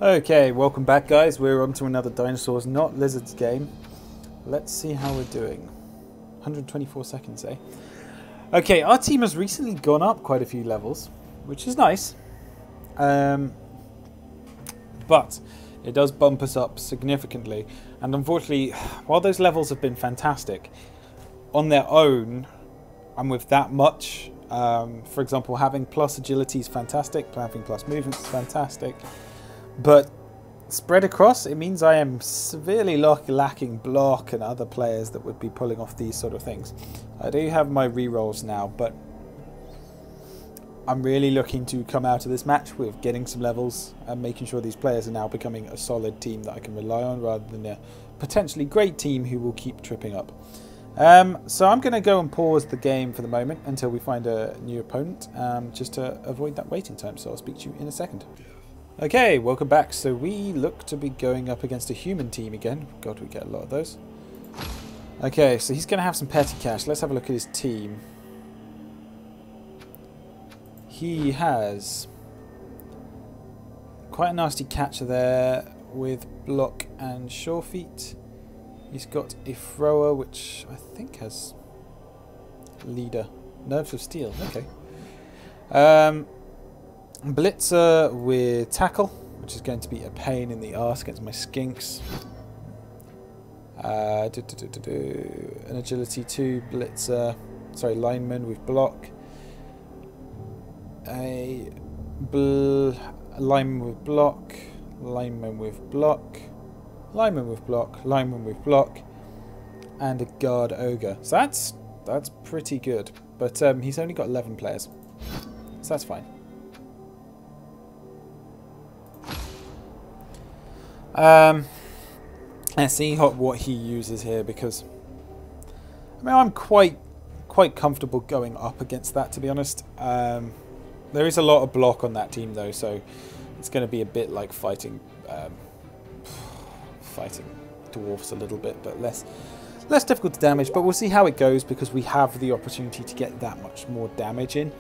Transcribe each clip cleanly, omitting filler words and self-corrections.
Okay, welcome back guys. We're on to another Dinosaurs, not Lizards game. Let's see how we're doing. 124 seconds, eh? Okay, our team has recently gone up quite a few levels, which is nice. But it does bump us up significantly. And unfortunately, while those levels have been fantastic, on their own, and with that much, for example, having plus agility is fantastic, having plus movement is fantastic. But spread across, it means I am severely lacking block and other players that would be pulling off these sort of things. I do have my rerolls now, but I'm really looking to come out of this match with getting some levels and making sure these players are now becoming a solid team that I can rely on rather than a potentially great team who will keep tripping up. So I'm going to go and pause the game for the moment until we find a new opponent, just to avoid that waiting time. So I'll speak to you in a second. Okay, welcome back. So we look to be going up against a human team again. God, we get a lot of those. Okay, so he's going to have some petty cash. Let's have a look at his team. He has quite a nasty catcher there with block and sure feet. He's got a thrower, which I think has leader. Nerves of steel, okay. Blitzer with tackle, which is going to be a pain in the arse against my skinks. An agility 2 blitzer, sorry, lineman with block. A lineman with block, lineman with block, lineman with block, lineman with block, and a guard ogre. So that's pretty good, but he's only got 11 players, so that's fine. Let's see what he uses here, because I mean I'm quite comfortable going up against that, to be honest. There is a lot of block on that team though, so it's going to be a bit like fighting dwarfs a little bit, but less difficult to damage. But we'll see how it goes, because we have the opportunity to get that much more damage in,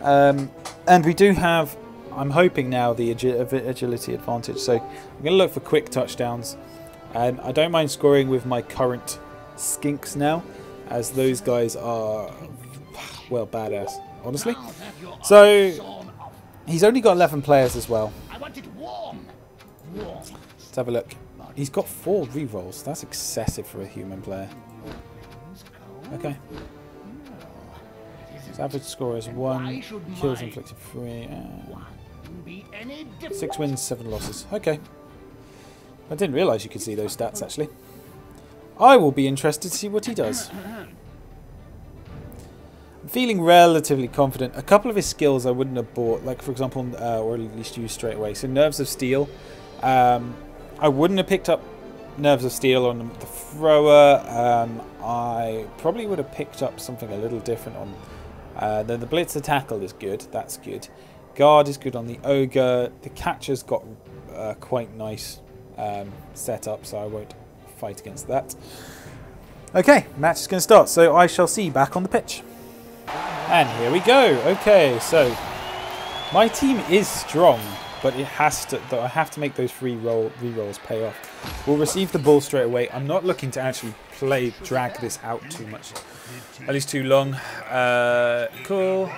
and we do have, I'm hoping now, the agility advantage. So I'm going to look for quick touchdowns. And I don't mind scoring with my current skinks now, as those guys are, well, badass, honestly. So he's only got 11 players as well. Let's have a look. He's got 4 rerolls. That's excessive for a human player. Okay. His average score is 1. Kills inflicted 3. 6 wins, 7 losses. Okay. I didn't realise you could see those stats, actually. I will be interested to see what he does. I'm feeling relatively confident. A couple of his skills I wouldn't have bought, like, for example, or at least used straight away. So Nerves of Steel. I wouldn't have picked up Nerves of Steel on the thrower. I probably would have picked up something a little different on... then the Blitzer tackle is good. That's good. Guard is good on the ogre. The catcher's got quite nice setup, so I won't fight against that. Okay, match is going to start, so I shall see you back on the pitch. And here we go. Okay, so my team is strong, but it has to. I have to make those re-rolls pay off. We'll receive the ball straight away. I'm not looking to actually drag this out too much, at least too long. Cool.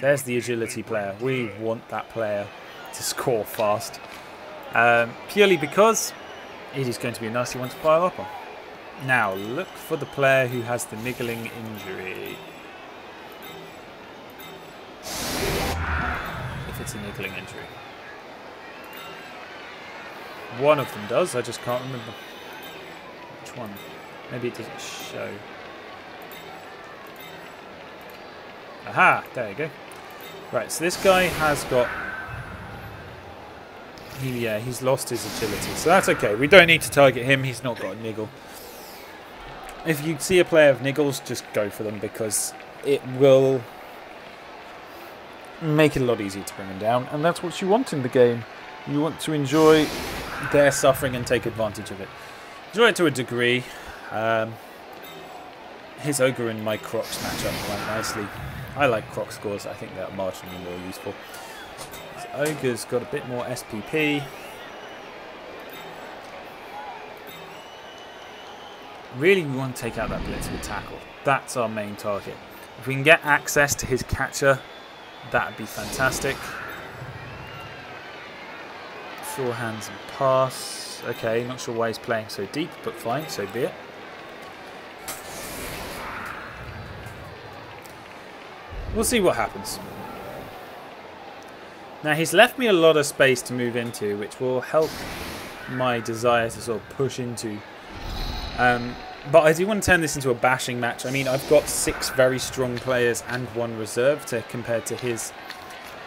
There's the agility player. We want that player to score fast. Purely because it is going to be a nasty one to fire up on. Now, look for the player who has the niggling injury. If it's a niggling injury. One of them does, I just can't remember. Which one? Maybe it doesn't show. Aha! There you go. Right, so this guy has got... he's lost his agility, so that's okay. We don't need to target him, he's not got a niggle. If you see a player of niggles, just go for them, because it will make it a lot easier to bring them down, and that's what you want in the game. You want to enjoy their suffering and take advantage of it. Enjoy it to a degree. His ogre and my crocs match up quite nicely. I like croc scores, I think they're marginally more useful. Ogre's got a bit more SPP. Really, we want to take out that blitz with tackle. That's our main target. If we can get access to his catcher, that would be fantastic. Sure hands and pass. Okay, not sure why he's playing so deep, but fine, so be it. We'll see what happens. Now, he's left me a lot of space to move into, which will help my desire to sort of push into. But I do want to turn this into a bashing match. I mean, I've got 6 very strong players and 1 reserve to compare to his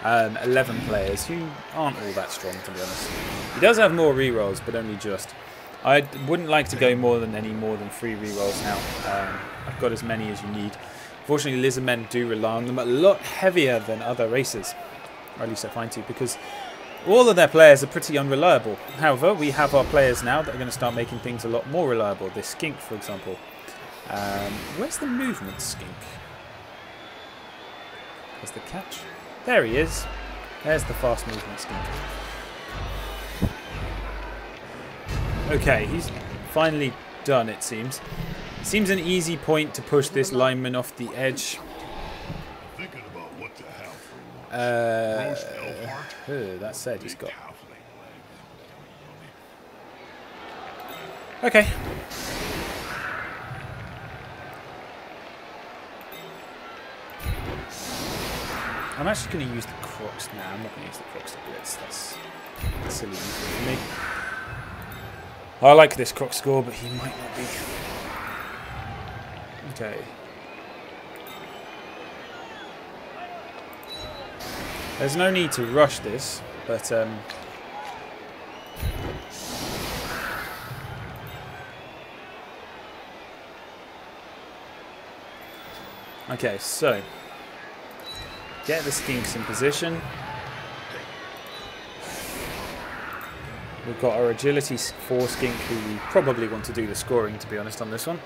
11 players who aren't all that strong, to be honest. He does have more rerolls, but only just. I wouldn't like to go more than 3 rerolls now. I've got as many as you need. Fortunately, lizardmen do rely on them a lot heavier than other races. Or at least I find to, because all of their players are pretty unreliable. However, we have our players now that are going to start making things a lot more reliable. This skink, for example. Where's the movement skink? There's the catch. There he is. There's the fast movement skink. Okay, he's finally done, it seems. Seems an easy point to push this lineman off the edge. That said, he's got... Okay. I'm actually going to use the Crocs now. I'm not going to use the Crocs to blitz. That's silly for me. I like this Croc score, but he might not be. Okay. There's no need to rush this, but okay, so get the skinks in position. We've got our agility 4 skink, who we probably want to do the scoring, to be honest, on this one.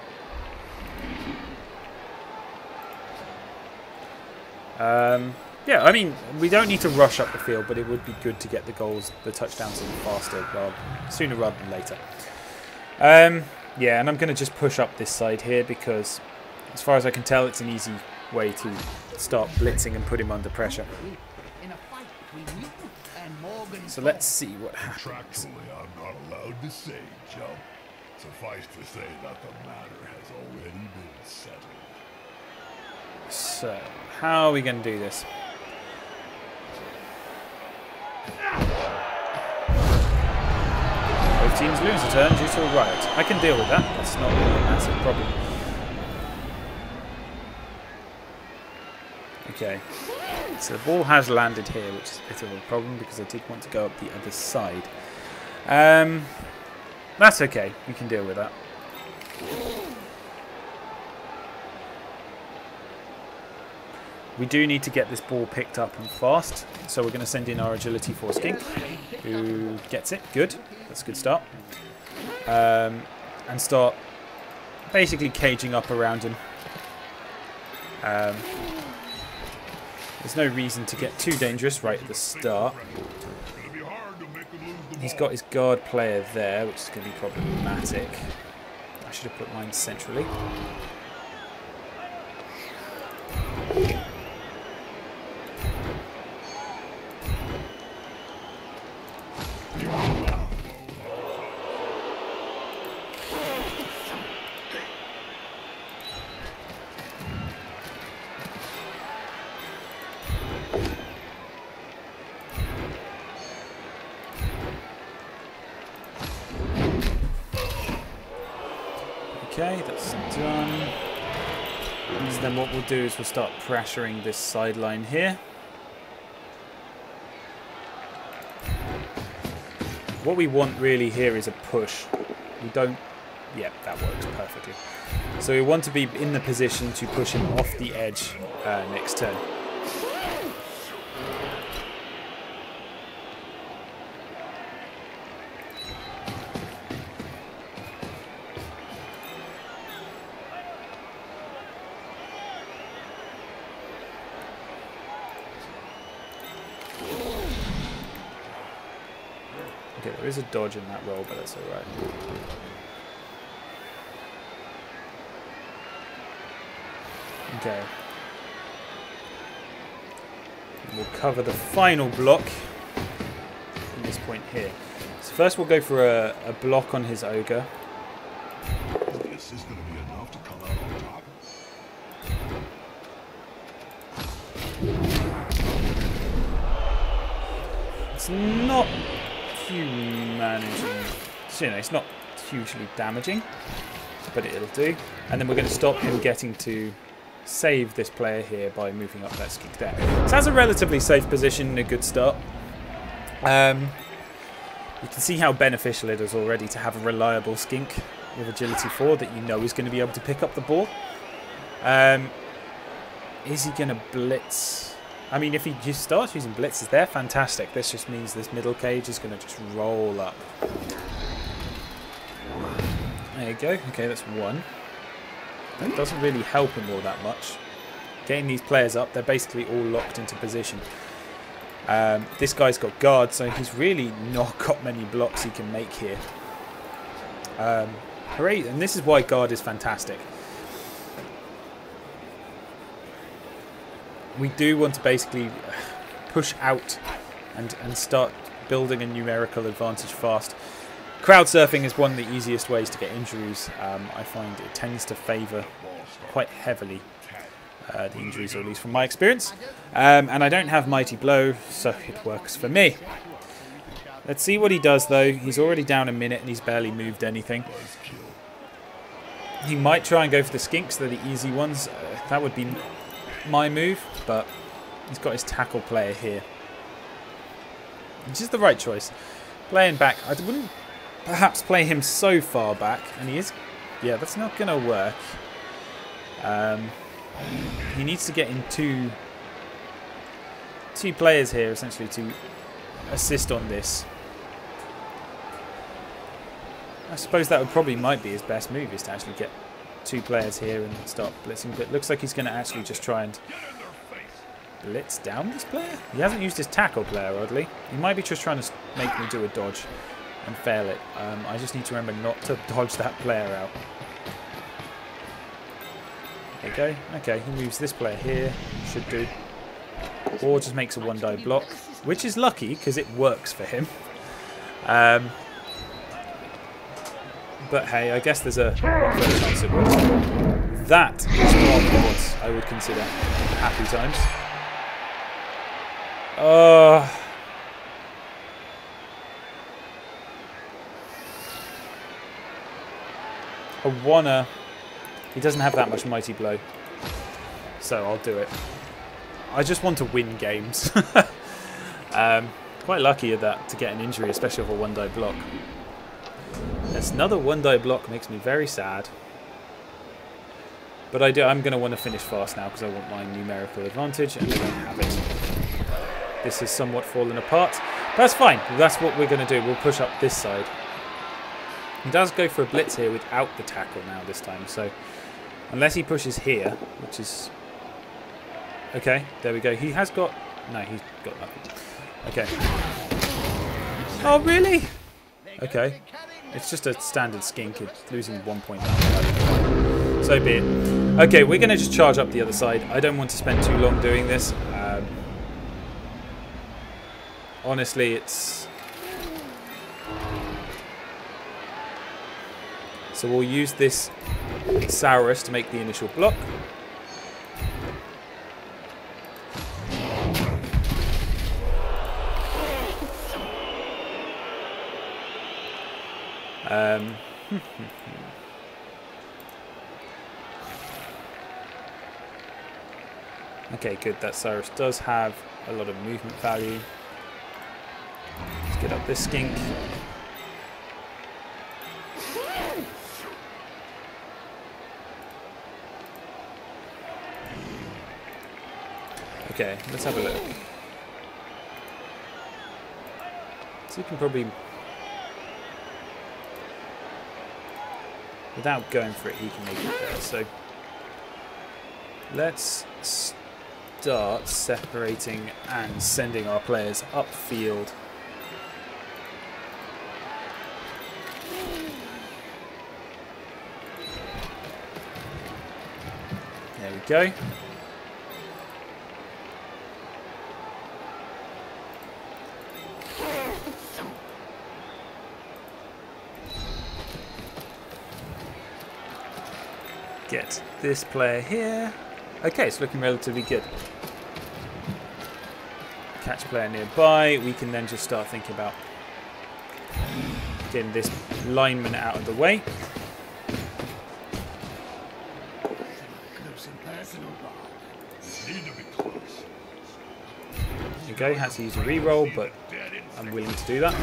Yeah, I mean, we don't need to rush up the field, but it would be good to get the goals, the touchdowns in faster, sooner rather than later. Yeah, and I'm going to just push up this side here because, as far as I can tell, it's an easy way to start blitzing and put him under pressure. So let's see what happens. I'm not allowed to say, Joe. Suffice to say that the matter has already been settled. So, how are we going to do this? Both teams lose a turn due to a riot. I can deal with that. That's not really a massive problem. Okay. So the ball has landed here, which is a bit of a problem because I did want to go up the other side. That's okay. We can deal with that. We do need to get this ball picked up and fast, so we're going to send in our agility 4 skink, who gets it. Good. That's a good start. And start basically caging up around him. There's no reason to get too dangerous right at the start. He's got his guard player there, which is going to be problematic. I should have put mine centrally. Okay, that's done. So then what we'll do is we'll start pressuring this sideline here. What we want really here is a push. We don't... Yep, that works perfectly. So we want to be in the position to push him off the edge next turn. Okay, there is a dodge in that roll, but that's alright. Okay. And we'll cover the final block from this point here. So first we'll go for a block on his ogre. This is going to be enough to come out on top. It's not managing, so, you know, it's not hugely damaging, but it'll do. And then we're going to stop him getting to save this player here by moving up that skink there. So that's a relatively safe position and a good start. You can see how beneficial it is already to have a reliable skink with agility 4 that you know is going to be able to pick up the ball. Is he going to blitz? I mean, if he just starts using blitzes there, fantastic. This just means this middle cage is going to just roll up. There you go. Okay, that's one. That doesn't really help him all that much. Getting these players up, they're basically all locked into position. This guy's got guard, so he's really not got many blocks he can make here. Hooray! And this is why guard is fantastic. We do want to basically push out and start building a numerical advantage fast. Crowd surfing is one of the easiest ways to get injuries. I find it tends to favour quite heavily the injuries, or at least from my experience. And I don't have Mighty Blow, so it works for me. Let's see what he does, though. He's already down a minute and he's barely moved anything. He might try and go for the skinks. They're the easy ones. That would be my move, but he's got his tackle player here, which is the right choice. Playing back, I wouldn't perhaps play him so far back, and he is, yeah, that's not going to work. He needs to get in two players here essentially to assist on this. I suppose that might be his best move, is to actually get two players here and start blitzing, but it looks like he's going to actually just try and blitz down this player. He hasn't used his tackle player, oddly. He might be just trying to make me do a dodge and fail it. I just need to remember not to dodge that player out. There you go. Okay, he moves this player here. Should do. Or just makes a one-die block, which is lucky because it works for him. But hey, I guess there's a 1/3 chance it works. That is not what I would consider happy times. He doesn't have that much Mighty Blow, so I'll do it. I just want to win games. Quite lucky at that to get an injury, especially with a one-die block. Yes, another one-die block makes me very sad. But I'm going to want to finish fast now because I want my numerical advantage, and I don't have it. This has somewhat fallen apart. But that's fine. That's what we're going to do. We'll push up this side. He does go for a blitz here without the tackle now this time. So unless he pushes here, which is... Okay, there we go. He has got... No, he's got nothing. Okay. Oh, really? Okay. It's just a standard skink. It's losing 1 point now. So be it. Okay, we're going to just charge up the other side. I don't want to spend too long doing this. Honestly, it's... So we'll use this Saurus to make the initial block. Okay, good. That Cyrus does have a lot of movement value. Let's get up this skink. Okay, let's have a look. So you can probably... Without going for it, he can make it there. So let's start separating and sending our players upfield. we go. Get this player here. Okay, it's looking relatively good. Catch player nearby. We can then just start thinking about getting this lineman out of the way. Okay, had to use a reroll, but I'm willing to do that.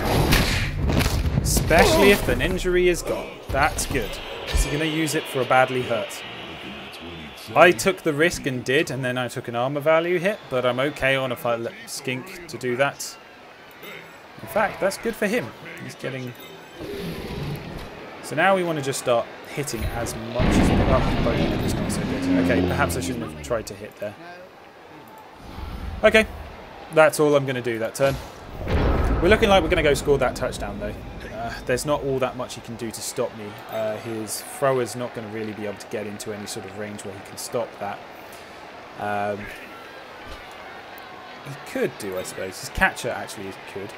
Especially if an injury is gone. That's good. Is he going to use it for a badly hurt? I took the risk and did, and then I took an armor value hit, but I'm okay on if I let Skink to do that. In fact, that's good for him. He's getting... So now we want to just start hitting as much as... Oh, but it's not so good. Okay, perhaps I shouldn't have tried to hit there. Okay, that's all I'm going to do that turn. We're looking like we're going to go score that touchdown, though. There's not all that much he can do to stop me. His thrower's not going to really be able to get into any sort of range where he can stop that. He could do, I suppose. His catcher actually could.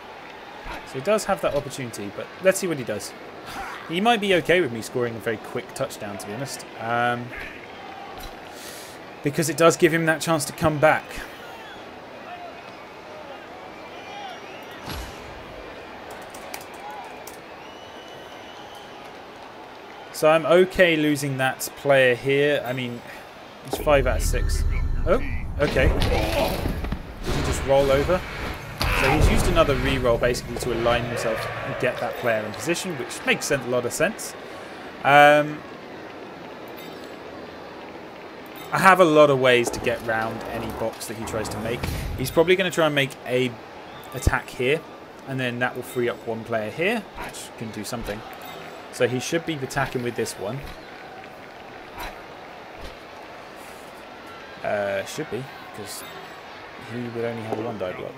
So he does have that opportunity, but let's see what he does. He might be okay with me scoring a very quick touchdown, to be honest. Because it does give him that chance to come back. So I'm okay losing that player here. I mean, it's 5 out of 6. Oh, okay. Did he just roll over? So he's used another reroll basically to align himself and get that player in position, which makes a lot of sense. I have a lot of ways to get round any box that he tries to make. He's probably going to try and make a attack here, and then that will free up one player here, which can do something. So he should be attacking with this one. Should be, because he would only have a 1-die block.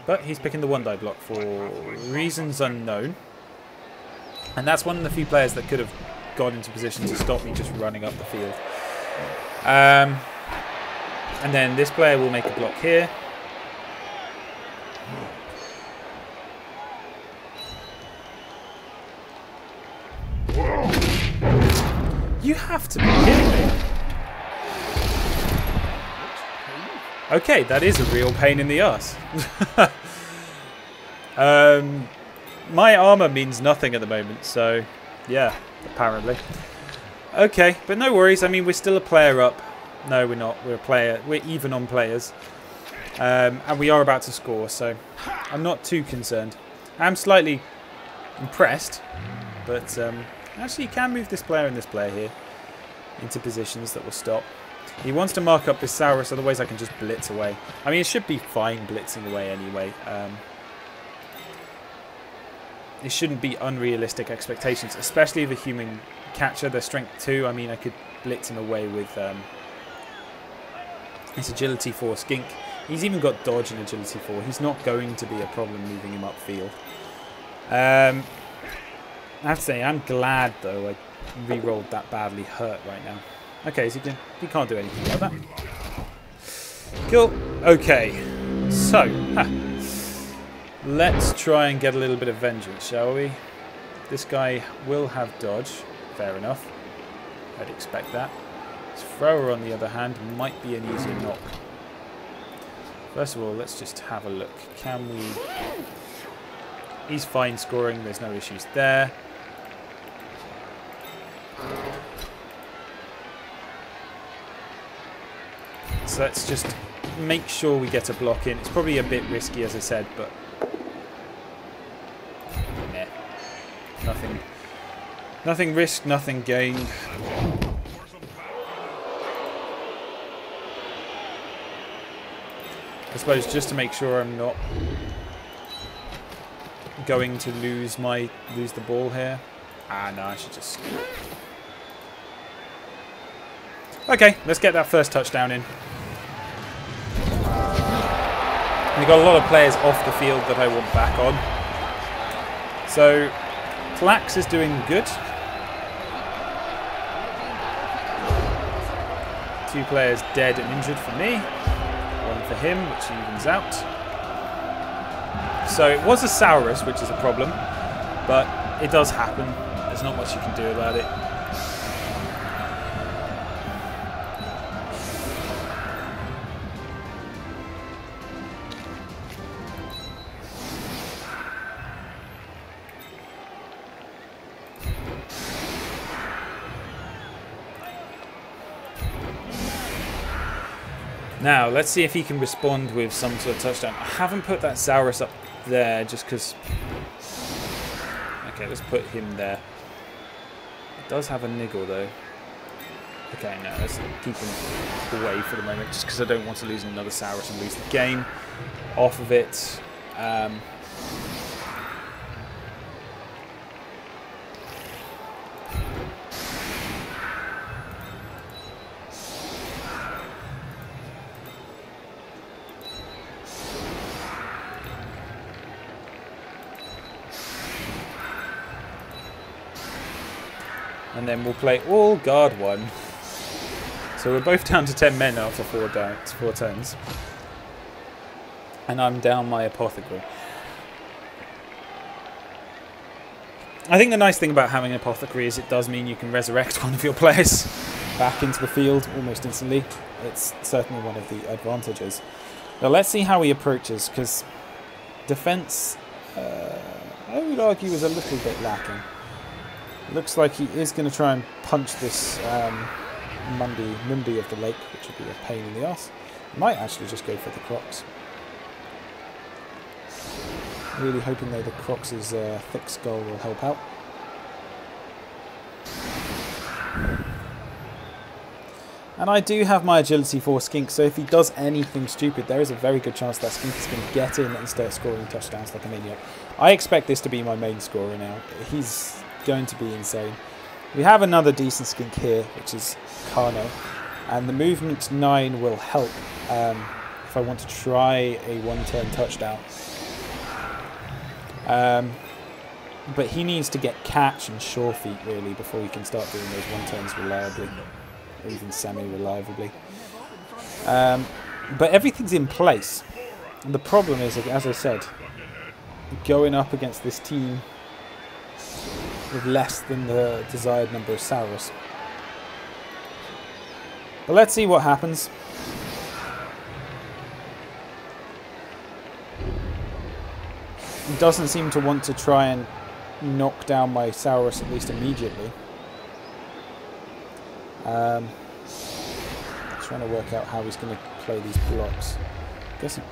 But he's picking the 1-die block for reasons unknown. And that's one of the few players that could have got into position to stop me just running up the field. And then this player will make a block here. You have to be kidding me. Okay, that is a real pain in the ass. My armor means nothing at the moment, so yeah, apparently. Okay, but no worries. I mean, we're still a player up. No, we're not. We're a player. We're even on players. And we are about to score, so I'm not too concerned. I'm slightly impressed, but actually you can move this player and this player here into positions that will stop. He wants to mark up this Saurus, otherwise I can just blitz away. I mean, it should be fine blitzing away anyway. It shouldn't be unrealistic expectations, especially the human catcher. Their strength 2. I mean, I could blitz him away with his agility 4 Skink. He's even got dodge and agility 4. He's not going to be a problem moving him upfield. I have to say, I'm glad though I re-rolled that badly hurt right now. Okay, so he can't do anything about that. Cool. Okay, so let's try and get a little bit of vengeance, shall we? This guy will have dodge. Fair enough. I'd expect that. His thrower, on the other hand, might be an easier knock. First of all, let's just have a look. Can we... He's fine scoring. There's no issues there. So let's just make sure we get a block in. It's probably a bit risky, as I said, but nah. Nothing risked, nothing gained. I suppose just to make sure I'm not going to lose the ball here. Ah, no, I should just... Okay, let's get that first touchdown in. We've got a lot of players off the field that I want back on. So, Plax is doing good. 2 players dead and injured for me. 1 for him, which evens out. So it was a Saurus, which is a problem, but it does happen. There's not much you can do about it. Now, let's see if he can respond with some sort of touchdown. I haven't put that Saurus up there just because... Okay, let's put him there. It does have a niggle, though. Okay, no, let's keep him away for the moment just because I don't want to lose another Saurus and lose the game off of it. And then we'll play all guard 1. So we're both down to 10 men after 4 turns. And I'm down my apothecary. I think the nice thing about having an apothecary is it does mean you can resurrect one of your players back into the field almost instantly. It's certainly one of the advantages. Now let's see how he approaches, because defense, I would argue, is a little bit lacking. Looks like he is going to try and punch this Mundi of the Lake, which would be a pain in the ass. Might actually just go for the Crocs. Really hoping though the Crocs' thick skull will help out. And I do have my agility for Skink, so if he does anything stupid, there is a very good chance that Skink is going to get in and start scoring touchdowns like a maniac. I expect this to be my main scorer now. He's going to be insane. We have another decent Skink here, which is Kano, and the movement 9 will help if I want to try a 1-turn touchdown. But he needs to get catch and sure feet really before he can start doing those 1-turns reliably, or even semi-reliably. But everything's in place, and the problem is, as I said, going up against this team with less than the desired number of Saurus. But let's see what happens. He doesn't seem to want to try and knock down my Saurus, at least immediately. Trying to work out how he's going to play these blocks. I guess he...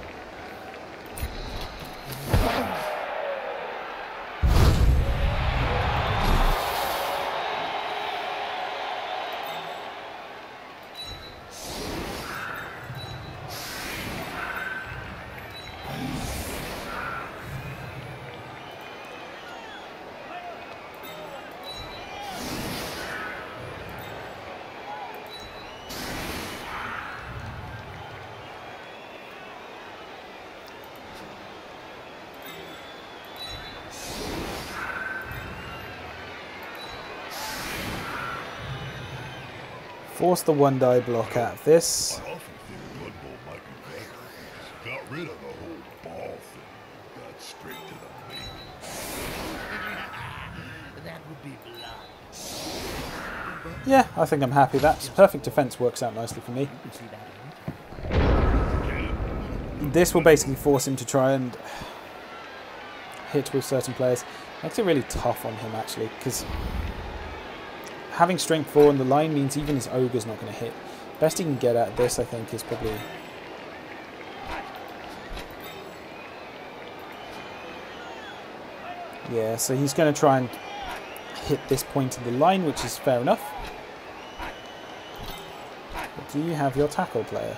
Force the 1-die block out of this. I often think Blood Bowl might be better. Got rid of the whole ball thing. Got straight to the meat. That would be blood. Yeah, I think I'm happy. That perfect defense works out nicely for me. This will basically force him to try and hit with certain players. Makes it really tough on him actually, because having strength 4 on the line means even his ogre's not going to hit. Best he can get at this, I think, is probably... Yeah, so he's going to try and hit this point of the line, which is fair enough. But do you have your tackle player?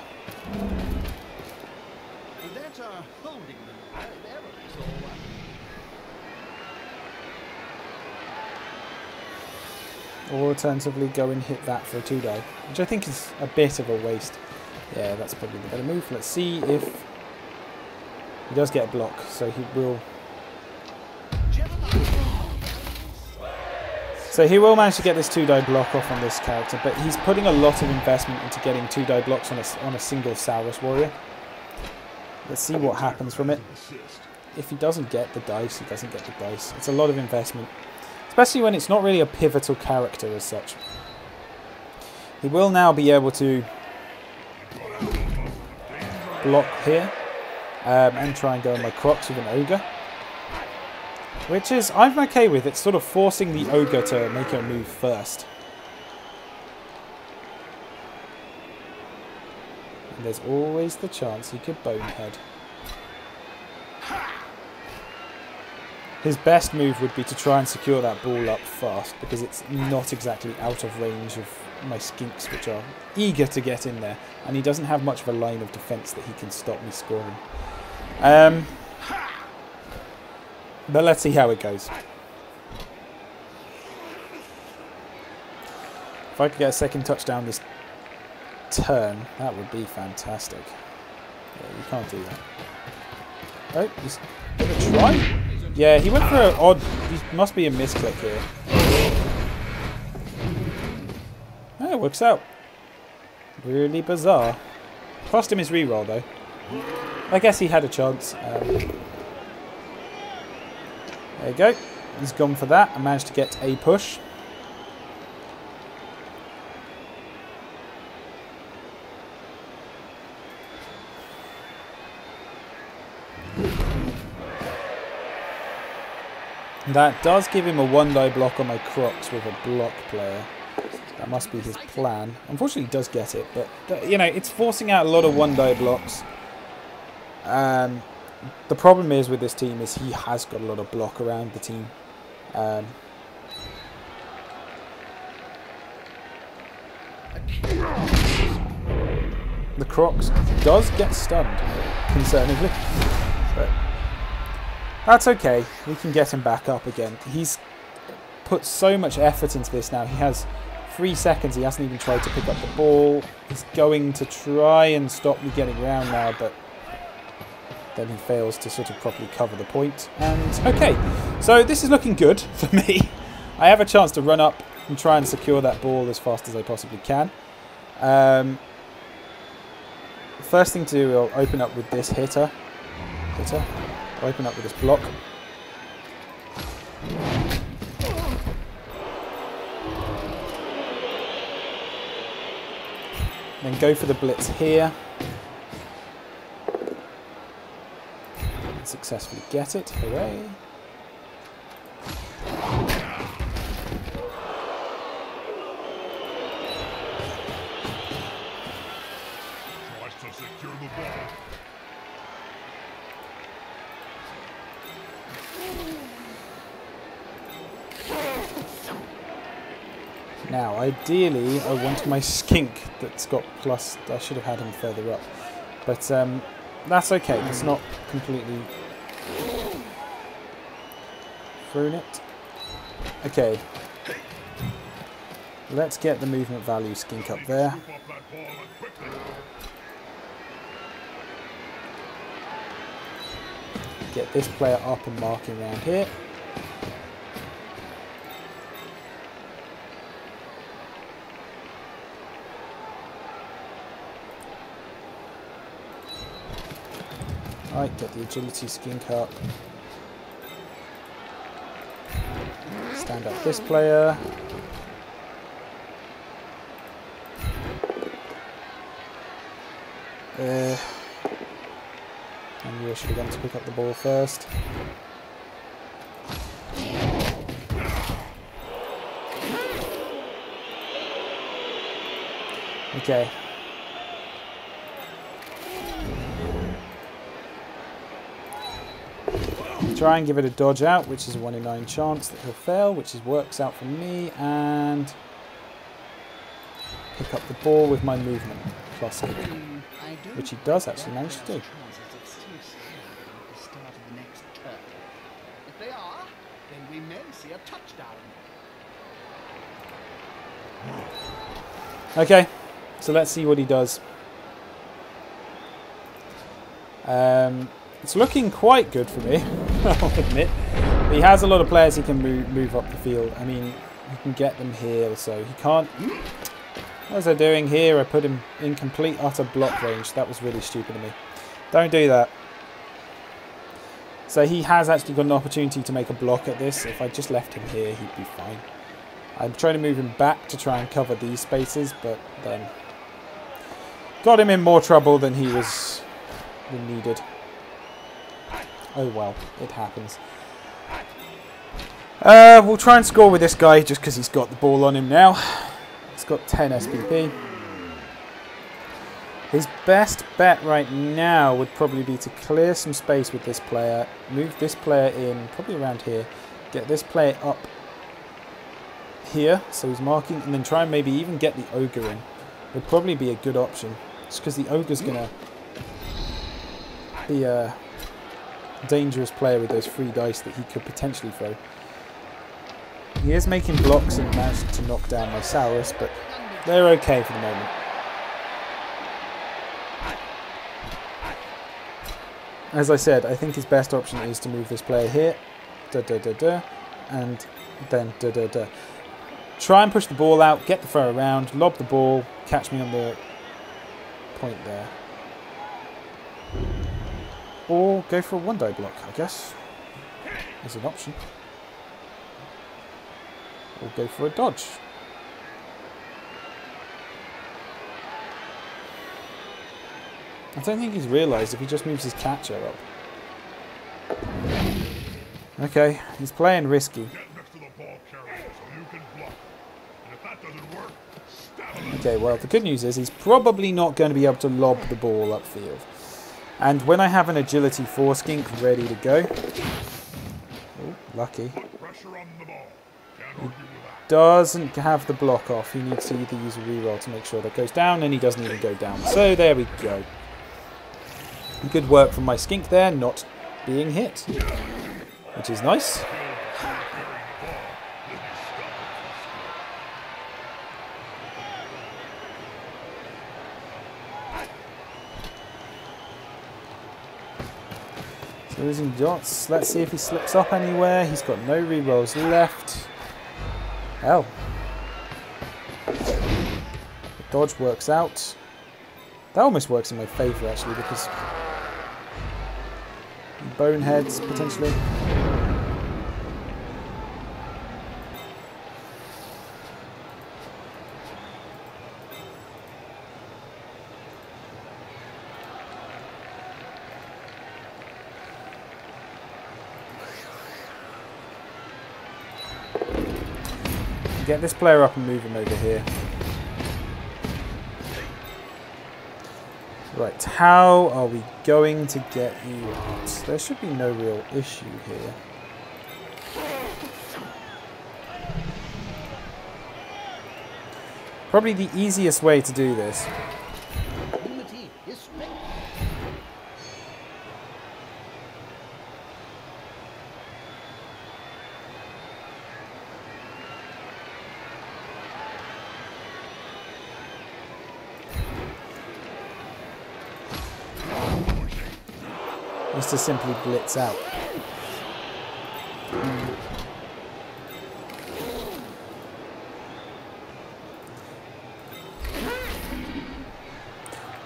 Or alternatively go and hit that for a 2-die, which I think is a bit of a waste. Yeah, that's probably the better move. Let's see if he does get a block, so he will... So he will manage to get this 2-die block off on this character, but he's putting a lot of investment into getting 2-die blocks on a single Saurus warrior. Let's see what happens from it. If he doesn't get the dice, he doesn't get the dice. It's a lot of investment, especially when it's not really a pivotal character as such. He will now be able to block here and try and go on my Crocs with an Ogre. Which is, I'm okay with. It's sort of forcing the Ogre to make a move first. And there's always the chance he could bonehead. His best move would be to try and secure that ball up fast, because it's not exactly out of range of my skinks, which are eager to get in there. And he doesn't have much of a line of defense that he can stop me scoring. But let's see how it goes. If I could get a second touchdown this turn, that would be fantastic. Yeah, you can't do that. Oh, he's going to try? Yeah, he went for an odd... He must be a misclick here. Oh, it works out. Really bizarre. Cost him his reroll, though. I guess he had a chance. There you go. He's gone for that and managed to get a push. That does give him a 1-die block on my Crocs with a block player. That must be his plan. Unfortunately, he does get it, but you know, it's forcing out a lot of 1-die blocks. The problem is with this team is he has got a lot of block around the team. The Crocs does get stunned, concerningly. But that's okay. We can get him back up again. He's put so much effort into this now. He has 3 seconds. He hasn't even tried to pick up the ball. He's going to try and stop me getting around now, but then he fails to sort of properly cover the point. And okay, so this is looking good for me. I have a chance to run up and try and secure that ball as fast as I possibly can. First thing to do, I'll open up with this hitter. I'll open up with this block. Then go for the blitz here. Successfully get it. Hooray. Tries to secure the ball. Now, ideally, I want my skink that's got plus. I should have had him further up. But that's okay. It's not completely thrown it. Okay. Let's get the movement value skink up there. Get this player up and marking around here. Right, get the agility skink up. Stand up this player. I knew I should have gone to pick up the ball first. Okay. Try and give it a dodge out, which is a 1 in 9 chance that he'll fail, which works out for me, and pick up the ball with my movement plus kick, which he does actually manage to do. If they are, then we may see a touchdown. Okay, so let's see what he does. It's looking quite good for me, I'll admit. He has a lot of players he can move up the field. I mean, he can get them here, so he can't. What was I doing here? I put him in complete utter block range. That was really stupid of me. Don't do that. So he has actually got an opportunity to make a block at this. If I just left him here, he'd be fine. I'm trying to move him back to try and cover these spaces, but then got him in more trouble than he was needed. Oh well, it happens. We'll try and score with this guy just because he's got the ball on him now. He's got 10 SPP. His best bet right now would probably be to clear some space with this player, move this player in, probably around here, get this player up here, so he's marking, and then try and maybe even get the ogre in. Would probably be a good option, just because the ogre's going to be a dangerous player with those free dice that he could potentially throw. He is making blocks and managed to knock down my Saurus, but they're okay for the moment. As I said, I think his best option is to move this player here, and then try and push the ball out, get the throw around, lob the ball, catch me on the point there. Or go for a one-die block, I guess, as an option. Or go for a dodge. I don't think he's realised if he just moves his catcher up. Okay, he's playing risky. Okay, well, the good news is he's probably not going to be able to lob the ball upfield. And when I have an agility 4 skink ready to go... Oh, lucky. He doesn't have the block off. He needs to either use a reroll to make sure that goes down, and he doesn't even go down. So there we go. Good work from my skink there, not being hit, which is nice. So losing dots. Let's see if he slips up anywhere. He's got no rerolls left. Hell. The dodge works out. That almost works in my favour actually, because boneheads potentially. Get this player up and move him over here. Right, how are we going to get you out? There should be no real issue here. Probably the easiest way to do this is to simply blitz out.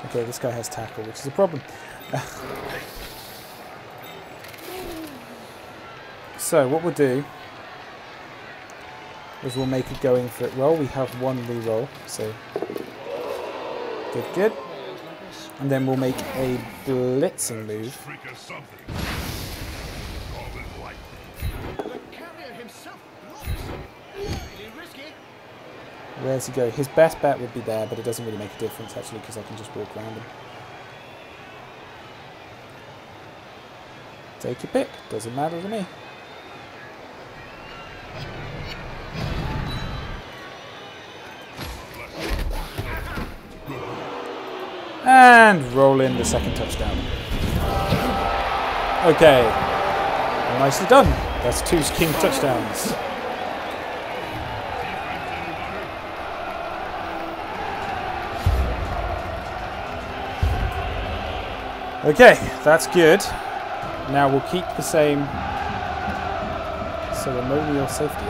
Okay, this guy has tackle, which is a problem. So what we'll do is we'll make a going for it roll. We have one reroll, so good. And then we'll make a blitzing move. Where's he go? His best bet would be there, but it doesn't really make a difference actually because I can just walk around him. Take your pick, doesn't matter to me. And roll in the second touchdown. Okay. Nicely done. That's 2 king touchdowns. Okay, that's good. Now we'll keep the same ceremonial safety.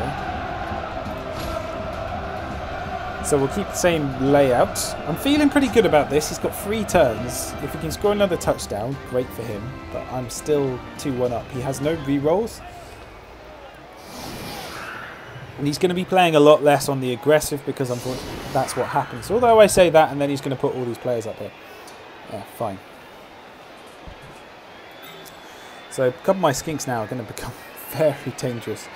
So we'll keep the same layout. I'm feeling pretty good about this. He's got 3 turns. If he can score another touchdown, great for him. But I'm still 2-1 up. He has no re-rolls. And he's going to be playing a lot less on the aggressive because that's what happens. Although I say that and then he's going to put all these players up here. Yeah, fine. So a couple of my skinks now are going to become very dangerous.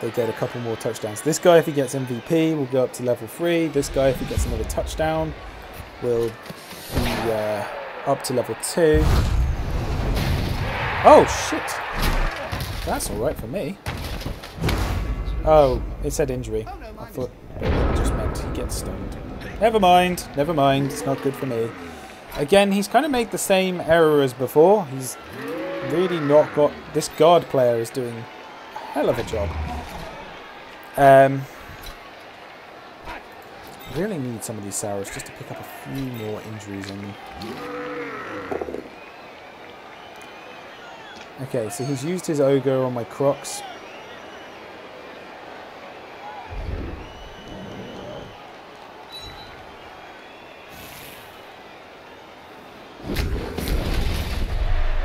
They get a couple more touchdowns. This guy, if he gets MVP, will go up to level 3. This guy, if he gets another touchdown, will be up to level 2. Oh, shit. That's all right for me. Oh, it said injury. I thought it just meant he gets stunned. Never mind. Never mind. It's not good for me. Again, he's kind of made the same error as before. He's really not got... This guard player is doing a hell of a job. Really need some of these sours just to pick up a few more injuries on them. Okay, so he's used his ogre on my crocs.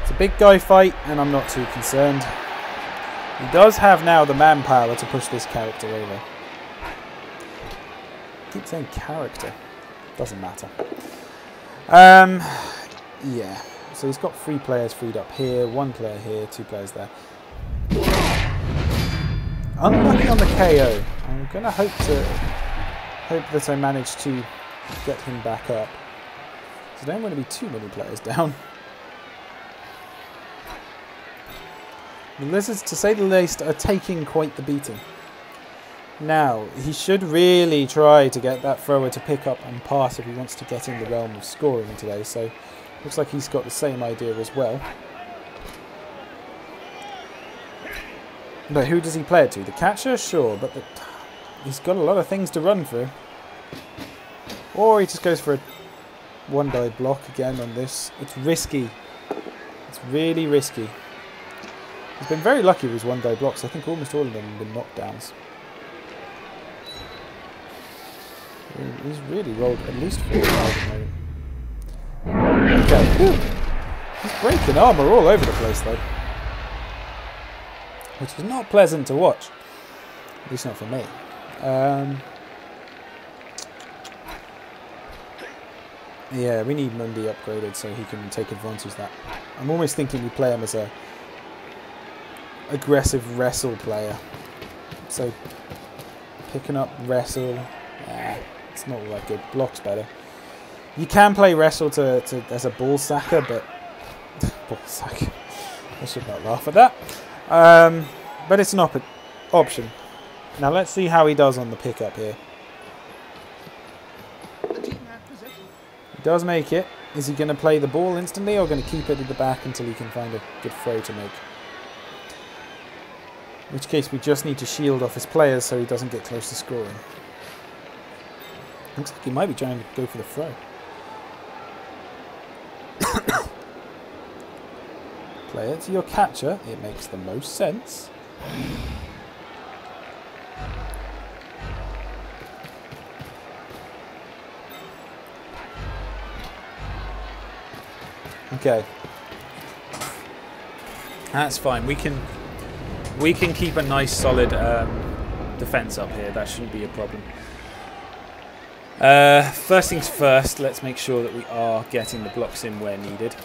It's a big guy fight and I'm not too concerned. He does have now the manpower to push this character over. I keep saying character. Doesn't matter. Yeah. So he's got 3 players freed up here, 1 player here, 2 players there. Unlucky on the KO. I'm going to hope that I manage to get him back up. So there don't want to be too many players down. The Lizards, to say the least, are taking quite the beating. Now, he should really try to get that thrower to pick up and pass if he wants to get in the realm of scoring today. So, looks like he's got the same idea as well. But who does he play it to? The catcher? Sure, but he's got a lot of things to run through. Or he just goes for a one-die block again on this. It's risky. It's really risky. He's been very lucky with his one-die blocks. I think almost all of them have been knockdowns. He's really rolled at least 4 at the moment. Okay. Whew. He's breaking armor all over the place though. Which is not pleasant to watch. At least not for me. Yeah, we need Mundi upgraded so he can take advantage of that. I'm almost thinking we play him as a aggressive wrestle player. So picking up wrestle, it's not all that good. Block's better. You can play wrestle as a ball sacker, but ball sacker. I should not laugh at that. But it's an option. Now let's see how he does on the pickup here. He does make it. Is he going to play the ball instantly or going to keep it at the back until he can find a good throw to make? In which case we just need to shield off his players so he doesn't get close to scoring. Looks like he might be trying to go for the throw. Play it to your catcher. It makes the most sense. Okay. That's fine. We can keep a nice solid defense up here. That shouldn't be a problem. First things first, let's make sure that we are getting the blocks in where needed.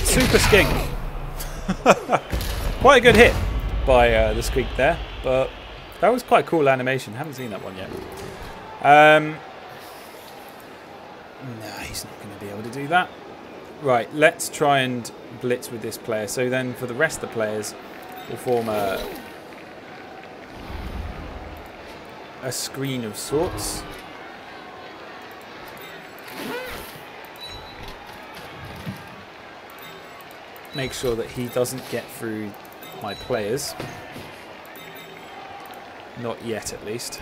Super skink. Quite a good hit by the squeak there, but that was quite a cool animation. Haven't seen that one yet. No, he's not going to be able to do that. Right, let's try and blitz with this player. So then for the rest of the players, we'll form a screen of sorts. Make sure that he doesn't get through my players. Not yet, at least.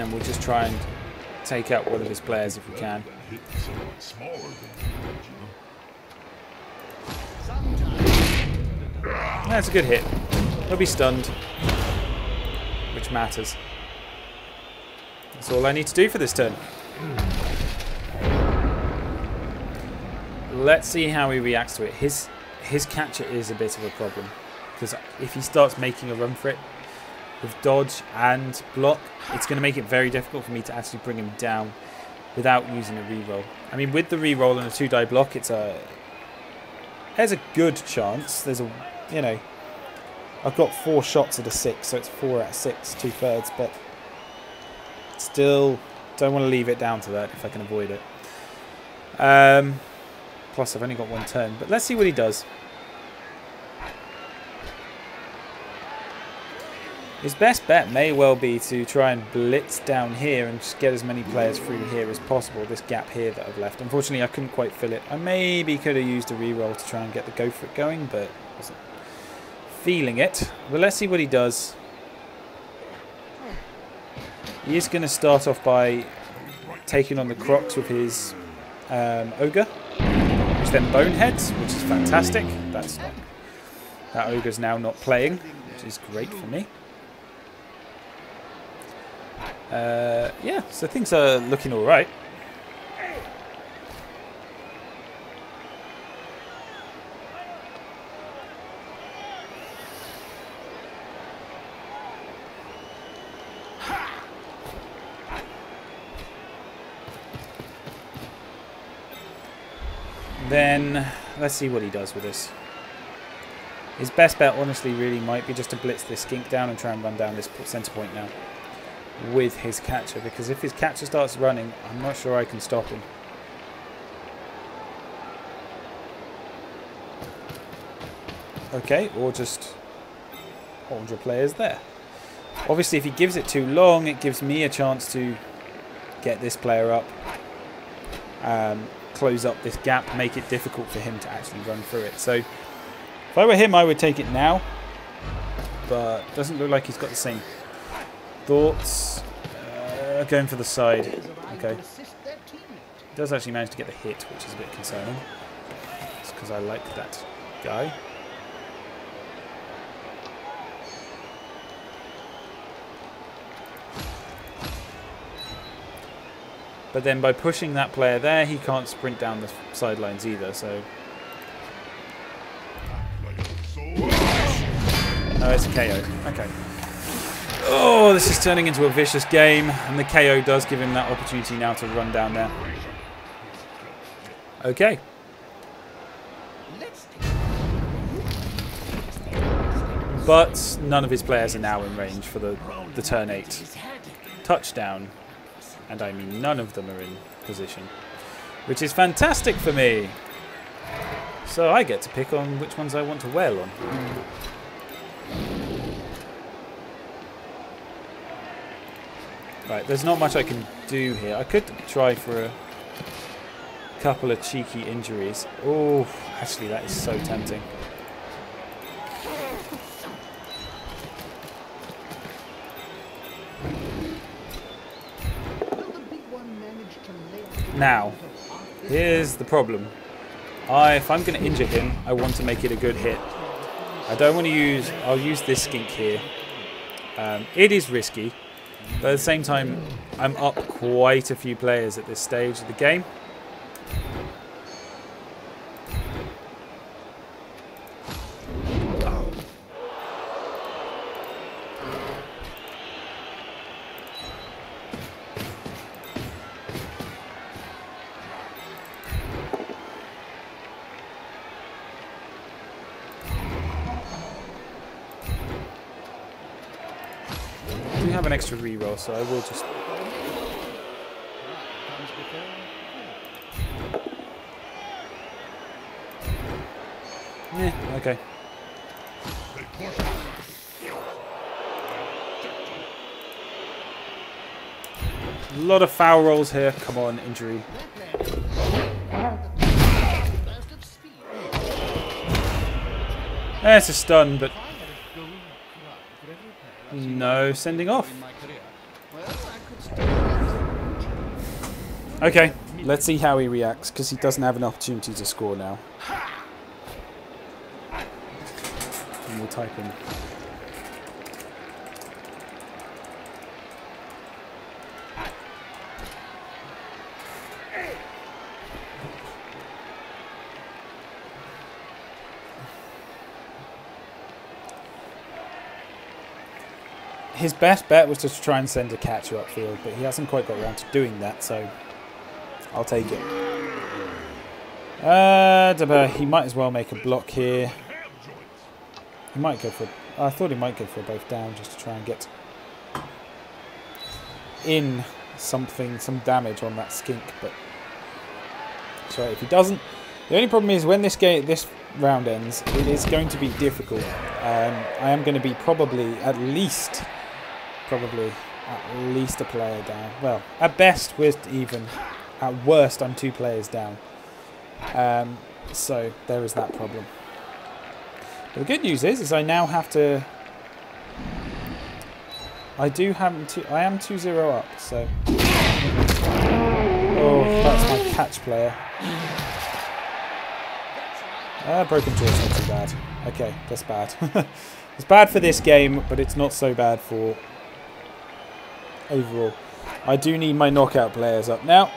then we'll just try and take out one of his players if we can. That's a good hit. He'll be stunned, which matters. That's all I need to do for this turn. Let's see how he reacts to it. His catcher is a bit of a problem, because if he starts making a run for it with dodge and block, it's going to make it very difficult for me to actually bring him down without using a reroll. I mean, with the reroll and a 2-die block, there's a good chance. There's a, you know, I've got 4 shots at a 6, so it's 4 out of 6, 2/3, but still don't want to leave it down to that if I can avoid it. Plus, I've only got 1 turn, but let's see what he does. His best bet may well be to try and blitz down here and just get as many players through here as possible, this gap here that I've left. Unfortunately, I couldn't quite fill it. I maybe could have used a reroll to try and get the go for it going, but wasn't feeling it. But let's see what he does. He is going to start off by taking on the Crocs with his Ogre, which then Boneheads, which is fantastic. That Ogre's now not playing, which is great for me. Yeah, so things are looking all right. Then let's see what he does with this. His best bet, honestly, really might be just to blitz this skink down and try and run down this center point now with his catcher, because if his catcher starts running, I'm not sure I can stop him. Okay, or just hold your players there. Obviously, if he gives it too long, it gives me a chance to get this player up, close up this gap, make it difficult for him to actually run through it. So if I were him, I would take it now, but doesn't look like he's got the same thoughts. Going for the side. Okay. He does actually manage to get the hit, which is a bit concerning. It's because I like that guy. But then by pushing that player there, he can't sprint down the sidelines either, so... Oh, it's a KO. Okay. Oh, this is turning into a vicious game, and the KO does give him that opportunity now to run down there. Okay. But none of his players are now in range for the turn 8. Touchdown. And I mean none of them are in position, which is fantastic for me. So I get to pick on which ones I want to wail on. Right, there's not much I can do here. I could try for a couple of cheeky injuries. Oh, actually that is so tempting. Now, here's the problem. If I'm going to injure him, I want to make it a good hit. I don't want to use... I'll use this skink here. It is risky, but at the same time, I'm up quite a few players at this stage of the game. I have an extra reroll, so I will just... Yeah, okay. A lot of foul rolls here. Come on, injury. It's a stun, but... No, sending off. Okay, let's see how he reacts, because he doesn't have an opportunity to score now. And we'll type in. His best bet was just to try and send a catcher upfield, but he hasn't quite got around to doing that, so I'll take it. He might as well make a block here. He might go for... I thought he might go for both down just to try and get in some damage on that skink, but sorry if he doesn't. The only problem is when this round ends, it is going to be difficult. I am going to be probably at least a player down. Well, at best we're even. At worst, I'm 2 players down. So there is that problem. But the good news is I now have to. I am 2-0 up. So. Oh, that's my catch player. Broken jaw's not too bad. Okay, that's bad. It's bad for this game, but it's not so bad for overall. I do need my knockout players up now.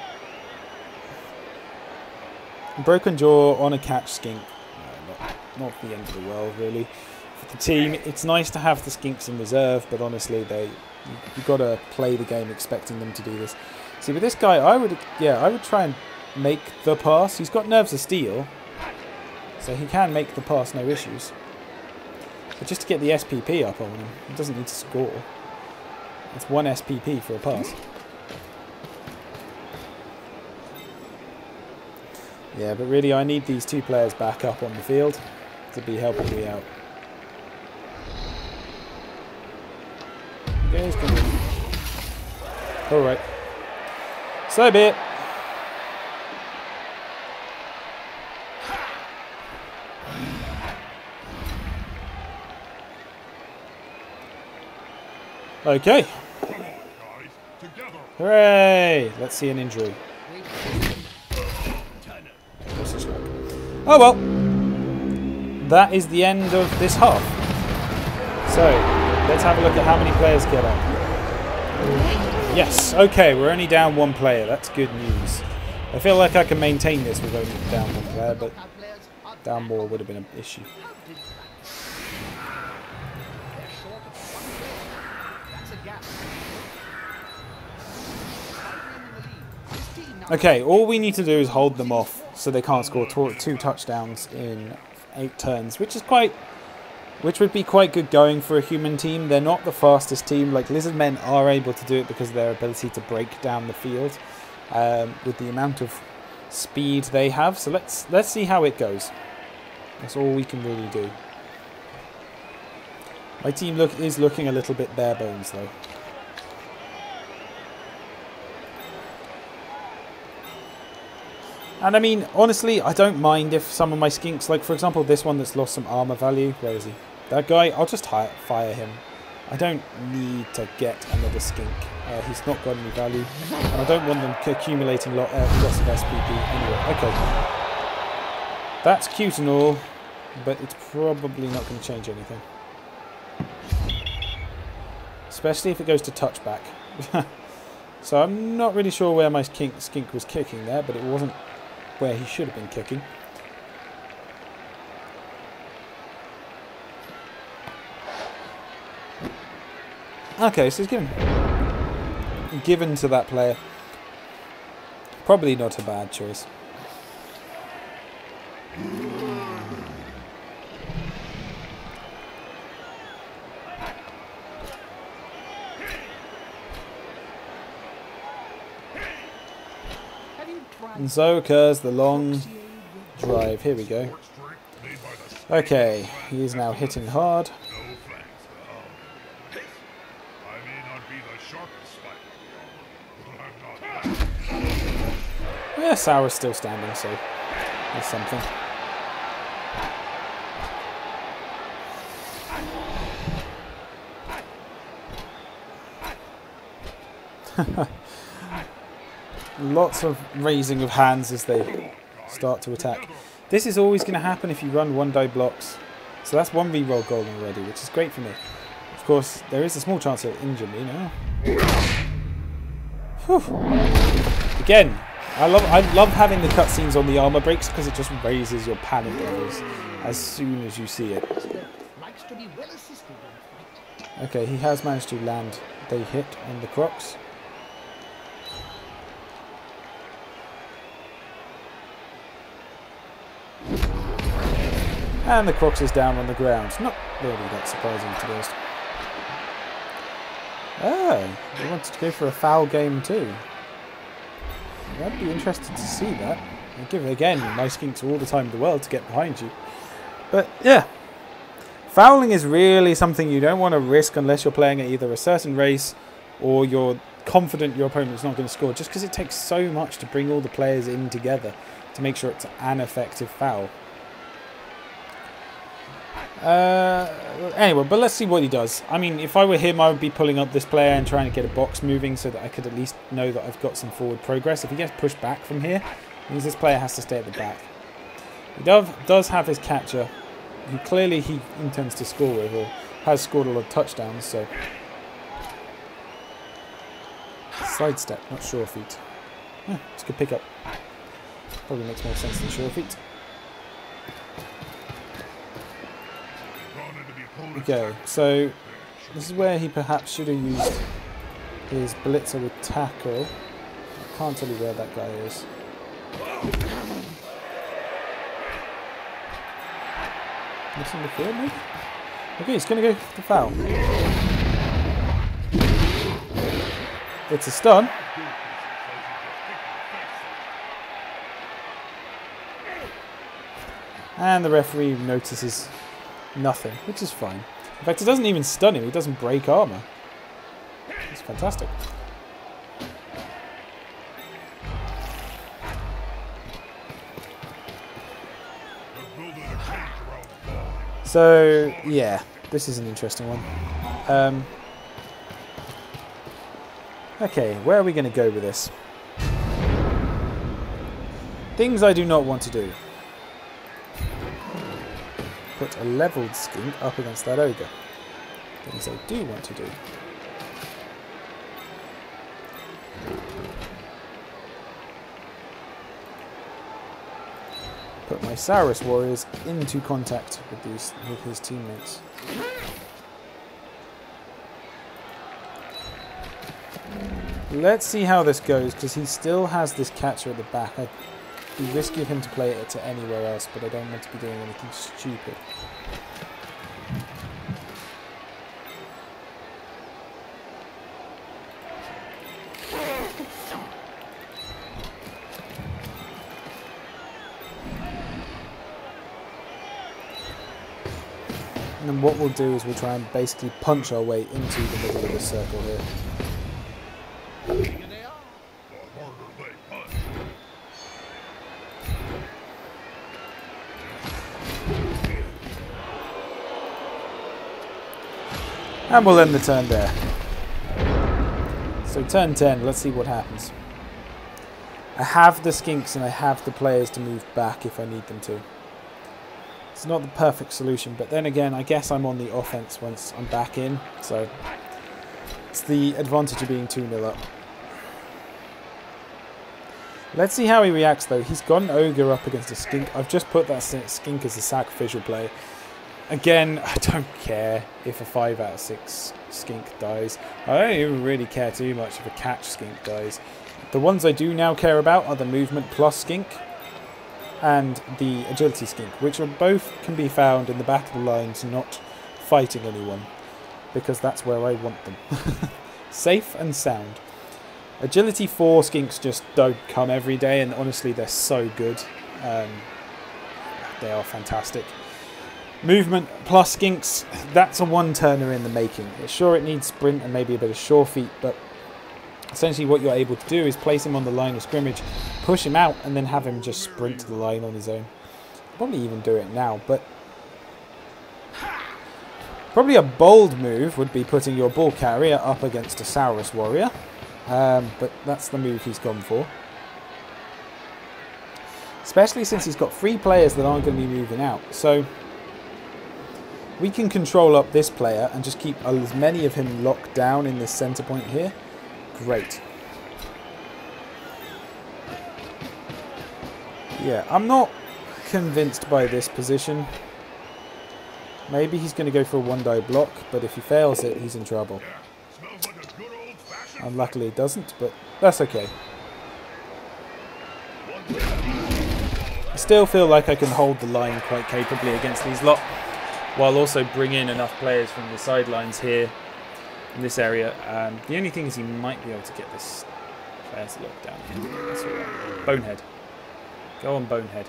Broken jaw on a catch skink. Not the end of the world, really. For the team, it's nice to have the skinks in reserve, but honestly, you've got to play the game expecting them to do this. See, with this guy, I would try and make the pass. He's got nerves of steel, so he can make the pass, no issues. But just to get the SPP up on him, he doesn't need to score. It's 1 SPP for a pass. Yeah, but really I need these 2 players back up on the field to be helping me out. Okay, he's coming. Alright. So be it. Okay. Hooray! Let's see an injury. Oh well. That is the end of this half. So, let's have a look at how many players get up. Yes, okay, we're only down 1 player. That's good news. I feel like I can maintain this with only down 1 player, but down more would have been an issue. Okay, all we need to do is hold them off so they can't score 2 touchdowns in 8 turns, which would be quite good going for a human team. They're not the fastest team. Like, lizard men are able to do it because of their ability to break down the field with the amount of speed they have. So let's see how it goes. That's all we can really do. My team is looking a little bit bare bones though. And I mean, honestly, I don't mind if some of my skinks, like for example this one that's lost some armor value, where is he? That guy, I'll just fire him. I don't need to get another skink. He's not got any value. And I don't want them accumulating lots of SPP anyway. Okay. That's cute and all, but it's probably not going to change anything. Especially if it goes to touchback. So I'm not really sure where my skink was kicking there, but it wasn't where he should have been kicking. Okay, so it's given to that player. Probably not a bad choice. And so occurs the long drive. Here we go. Okay, he is now hitting hard. Yeah, Sour's still standing, so there's something. Lots of raising of hands as they start to attack. This is always going to happen if you run 1-die blocks. So that's 1 reroll golden already, which is great for me. Of course, there is a small chance he'll injure me now. Whew. Again, I love having the cutscenes on the armor breaks because it just raises your panic levels as soon as you see it. Okay, he has managed to land a hit on the Crocs. And the Crocs is down on the ground. Not really that surprising, to be honest. Oh, they wanted to go for a foul game too. I'd be interested to see that. I'll give it again my skinks all the time in the world to get behind you. But yeah, fouling is really something you don't want to risk unless you're playing at either a certain race or you're confident your opponent's not going to score, just because it takes so much to bring all the players in together to make sure it's an effective foul. Anyway, but let's see what he does. I mean, if I were him, I would be pulling up this player and trying to get a box moving so that I could at least know that I've got some forward progress. If he gets pushed back from here, it means this player has to stay at the back. He does have his catcher, who clearly he intends to score with, or has scored a lot of touchdowns, so... Slide step, not sure feet. It's a good pickup. Probably makes more sense than sure feet. Okay, so this is where he perhaps should have used his blitzer with tackle. I can't tell you where that guy is. Missing the field, maybe? Okay, he's going to go for the foul. It's a stun. And the referee notices nothing, which is fine. In fact, it doesn't even stun him. He doesn't break armor. It's fantastic. So, yeah, this is an interesting one. Okay, where are we going to go with this? Things I do not want to do. Put a leveled skink up against that ogre. Things I do want to do. Put my Saurus warriors into contact with his teammates. Let's see how this goes, because he still has this catcher at the back. I'd be risky of him to play it to anywhere else, but I don't want to be doing anything stupid. And then what we'll do is we'll try and basically punch our way into the middle of the circle here. And we'll end the turn there. So turn 10, let's see what happens. I have the skinks and I have the players to move back if I need them to. It's not the perfect solution, but then again, I guess I'm on the offense once I'm back in, so it's the advantage of being 2-0 up. Let's see how he reacts though. He's got an ogre up against a skink. I've just put that skink as a sacrificial play. Again, I don't care if a 5 out of 6 skink dies. I don't even really care too much if a catch skink dies. The ones I do now care about are the movement plus skink and the agility skink, which are both can be found in the back of the lines, not fighting anyone, because that's where I want them. Safe and sound. Agility 4 skinks just don't come every day, and honestly they're so good. They are fantastic. Movement plus skinks, that's a one-turner in the making. Sure, it needs sprint and maybe a bit of sure feet, but essentially what you're able to do is place him on the line of scrimmage, push him out, and then have him just sprint to the line on his own. Probably even do it now, but probably a bold move would be putting your ball carrier up against a Saurus warrior, but that's the move he's gone for. especially since he's got 3 players that aren't going to be moving out. So we can control up this player and just keep as many of him locked down in this center point here. Great. Yeah, I'm not convinced by this position. Maybe he's going to go for a 1-die block, but if he fails it, he's in trouble. And luckily it doesn't, but that's okay. I still feel like I can hold the line quite capably against these lot, while also bring in enough players from the sidelines here in this area. The only thing is he might be able to get this player to lock down here. That's alright. Bonehead. Go on, Bonehead.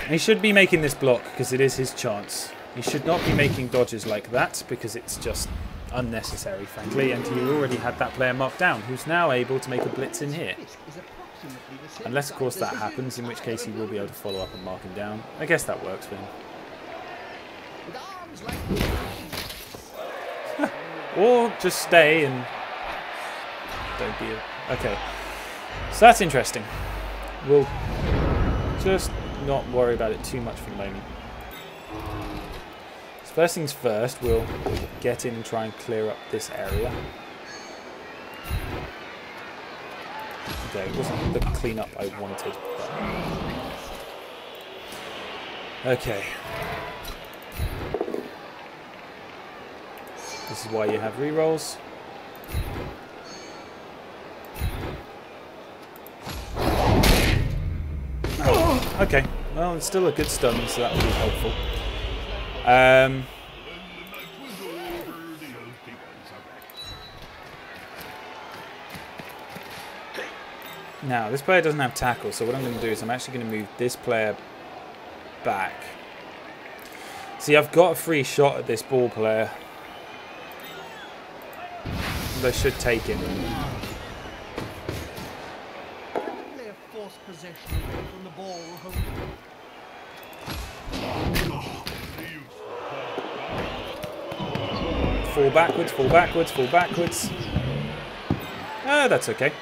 He should be making this block because it is his chance. He should not be making dodges like that because it's just unnecessary, frankly. And he already had that player marked down, who's now able to make a blitz in here. Unless, of course, that happens, in which case he will be able to follow up and mark him down. I guess that works for him. Or just stay and don't be a... Okay. So that's interesting. We'll just not worry about it too much for the moment. So first things first, we'll get in and try and clear up this area. Okay, it wasn't the cleanup I wanted. Okay. This is why you have rerolls. Oh, okay. Well, it's still a good stun, so that will be helpful. Now, this player doesn't have tackle, so what I'm going to do is I'm actually going to move this player back. See, I've got a free shot at this ball player. They should take it. Fall backwards, fall backwards, fall backwards. Ah, that's okay.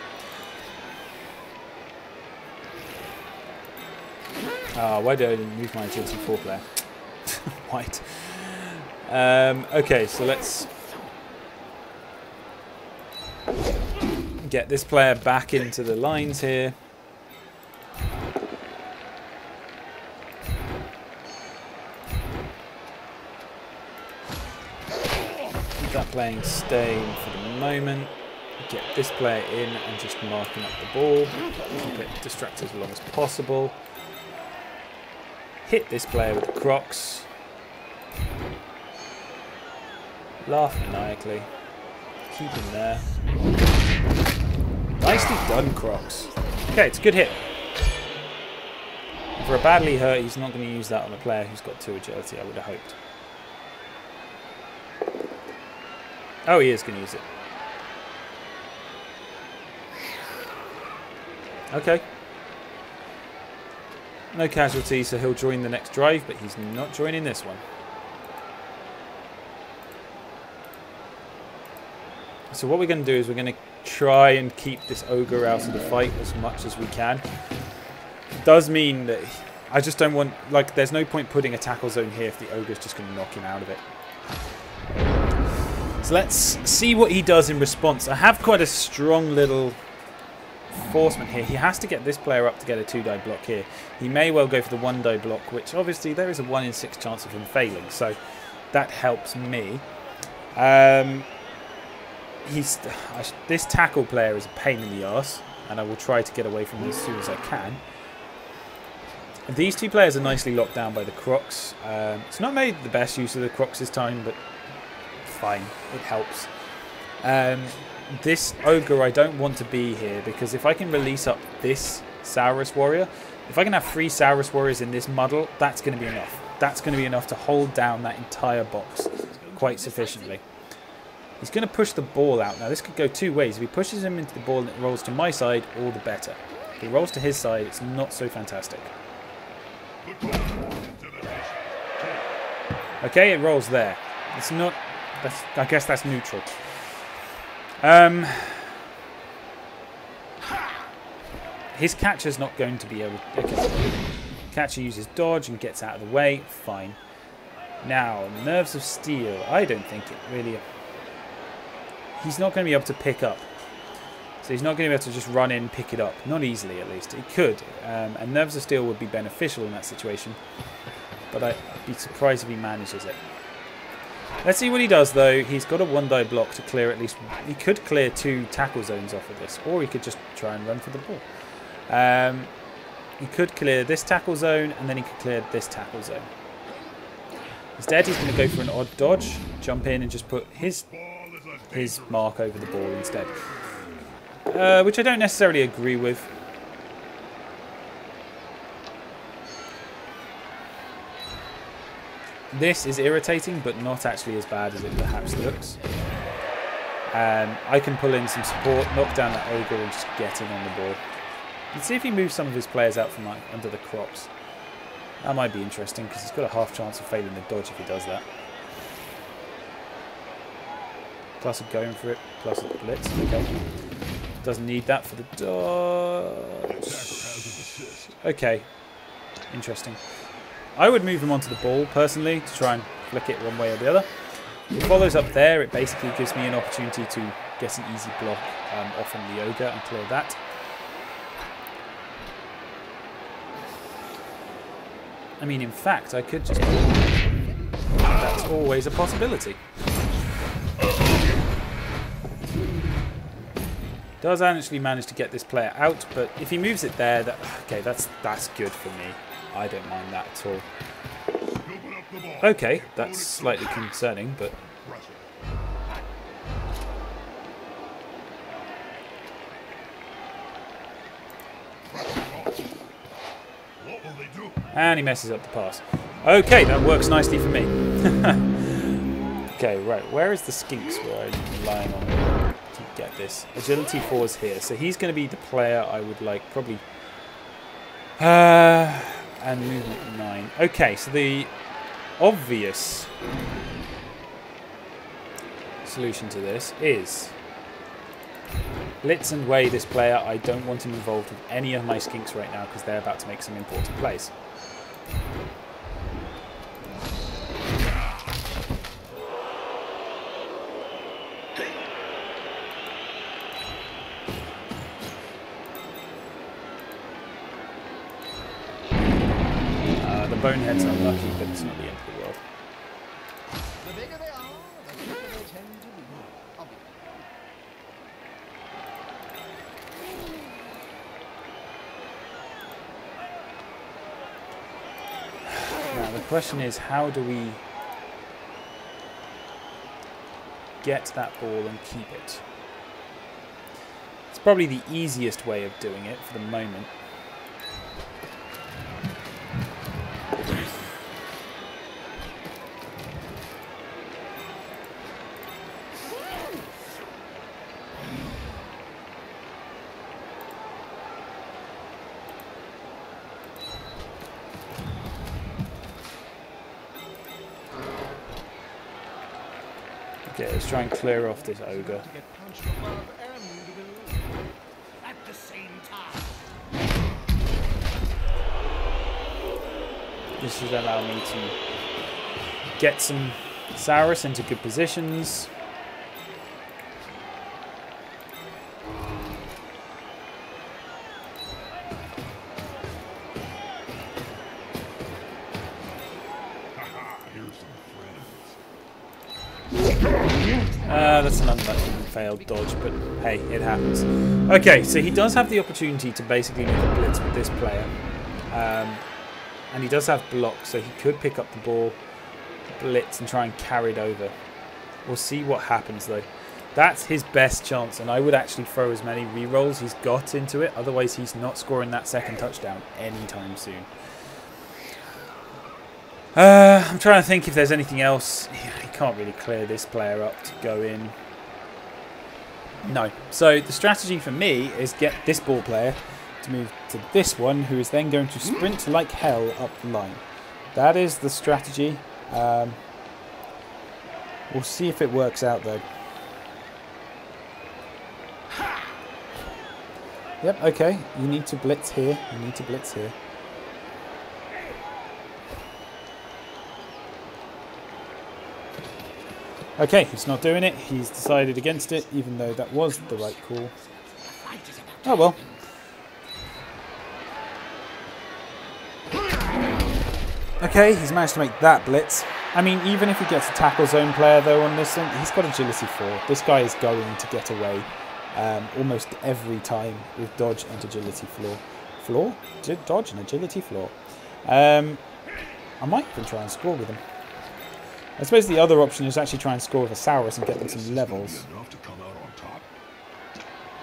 Ah, why did I move my agility 4 player? White. Okay, so let's get this player back into the lines here. Keep that playing staying for the moment. Get this player in and just marking up the ball. Keep it distracted as long as possible. Hit this player with the Crocs. Laugh maniacally. Keep him there. Nicely done, Crocs. Okay, it's a good hit. For a badly hurt, he's not going to use that on a player who's got 2 agility, I would have hoped. Oh, he is going to use it. Okay. No casualties, so he'll join the next drive, but he's not joining this one. So what we're going to do is we're going to try and keep this ogre out of the fight as much as we can. It does mean that I just don't want, like, there's no point putting a tackle zone here if the ogre's just going to knock him out of it. So let's see what he does in response. I have quite a strong little enforcement here. He has to get this player up to get a 2-die block here. He may well go for the 1-die block, which obviously there is a 1 in 6 chance of him failing, so that helps me. This tackle player is a pain in the arse, and I will try to get away from him as soon as I can. These 2 players are nicely locked down by the Crocs. It's not made the best use of the Crocs this time, but fine, it helps. This ogre I don't want to be here, because if I can release up this Saurus warrior, if I can have 3 Saurus warriors in this muddle, that's going to be enough. That's going to be enough to hold down that entire box quite sufficiently. He's going to push the ball out. Now this could go 2 ways. If he pushes him into the ball and it rolls to my side, all the better. If he rolls to his side, it's not so fantastic. Okay, it rolls there. It's not... I guess that's neutral. his catcher's not going to be able to... Okay. Catcher uses dodge and gets out of the way. Fine. Now, Nerves of Steel. I don't think it really... He's not going to be able to pick up. So he's not going to be able to just run in and pick it up. Not easily, at least. He could. And Nerves of Steel would be beneficial in that situation. But I'd be surprised if he manages it. Let's see what he does, though. He's got a 1-die block to clear at least... He could clear 2 tackle zones off of this. Or he could just try and run for the ball. He could clear this tackle zone, and then he could clear this tackle zone. Instead, he's going to go for an odd dodge, jump in and just put his mark over the ball instead. Which I don't necessarily agree with. This is irritating, but not actually as bad as it perhaps looks. I can pull in some support, knock down that ogre, and just get in on the ball. Let's see if he moves some of his players out from under the crops. That might be interesting, because he's got a half chance of failing the dodge if he does that. Plus a going for it, plus a blitz. Okay. Doesn't need that for the dodge. Okay. Interesting. I would move him onto the ball, personally, to try and flick it one way or the other. If it follows up there, it basically gives me an opportunity to get an easy block off on the ogre and clear that. I mean, in fact, I could just... That's always a possibility. Does actually manage to get this player out, but if he moves it there, okay, that's good for me. I don't mind that at all. Okay, that's slightly concerning, but... And he messes up the pass. Okay, that works nicely for me. Okay, right. Where is the skinks where I'm relying on to get this? Agility 4 is here. So he's going to be the player I would like, probably. And movement 9. Okay, so the obvious solution to this is blitz and weigh this player. I don't want him involved with any of my skinks right now because they're about to make some important plays. The bonehead's unlucky, but it's not the end of the world. The bigger they are, the quicker they tend to be. Now the question is, how do we get that ball and keep it? It's probably the easiest way of doing it for the moment. Okay, let's try and clear off this ogre. At the same time. This should allow me to get some Saurus into good positions. That's an unlucky failed dodge, but hey, it happens. Okay, so he does have the opportunity to basically make a blitz with this player. And he does have block, so he could pick up the ball, blitz, and try and carry it over. We'll see what happens, though. That's his best chance, and I would actually throw as many rerolls he's got into it. Otherwise, he's not scoring that second touchdown anytime soon. I'm trying to think if there's anything else. He can't really clear this player up to go in. No. So the strategy for me is get this ball player to move to this one, who is then going to sprint like hell up the line. That is the strategy. We'll see if it works out, though. Yep, okay. You need to blitz here. You need to blitz here. Okay, he's not doing it. He's decided against it, even though that was the right call. Oh well. Okay, he's managed to make that blitz. I mean, even if he gets a tackle zone player, though, on this thing, he's got agility 4. This guy is going to get away almost every time with dodge and agility floor. Dodge and agility floor. I might even try and score with him. I suppose the other option is actually try and score with a Saurus and get them some levels.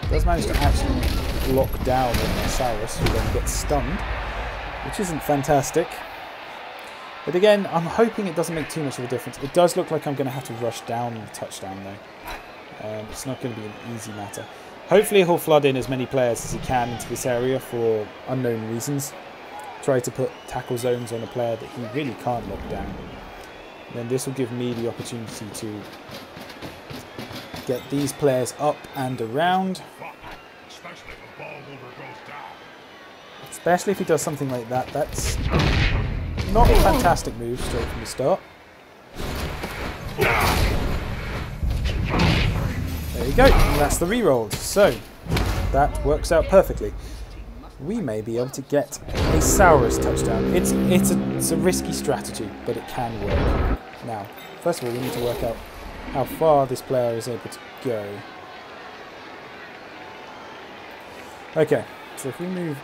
He does manage to actually block down with a Saurus, who then gets stunned, which isn't fantastic. But again, I'm hoping it doesn't make too much of a difference. It does look like I'm going to have to rush down the touchdown, though. It's not going to be an easy matter. Hopefully he'll flood in as many players as he can into this area for unknown reasons. Try to put tackle zones on a player that he really can't lock down. And then this will give me the opportunity to get these players up and around. Especially if he does something like that. That's not a fantastic move straight from the start. There you go. And that's the rerolled. So that works out perfectly. We may be able to get a Saurus touchdown. It's a risky strategy, but it can work. Now, first of all, we need to work out how far this player is able to go. Okay, so if we move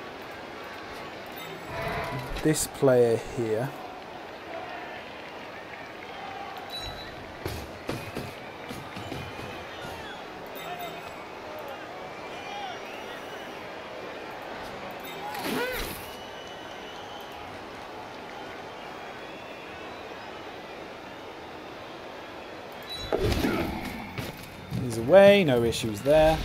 this player here, he's away, no issues there.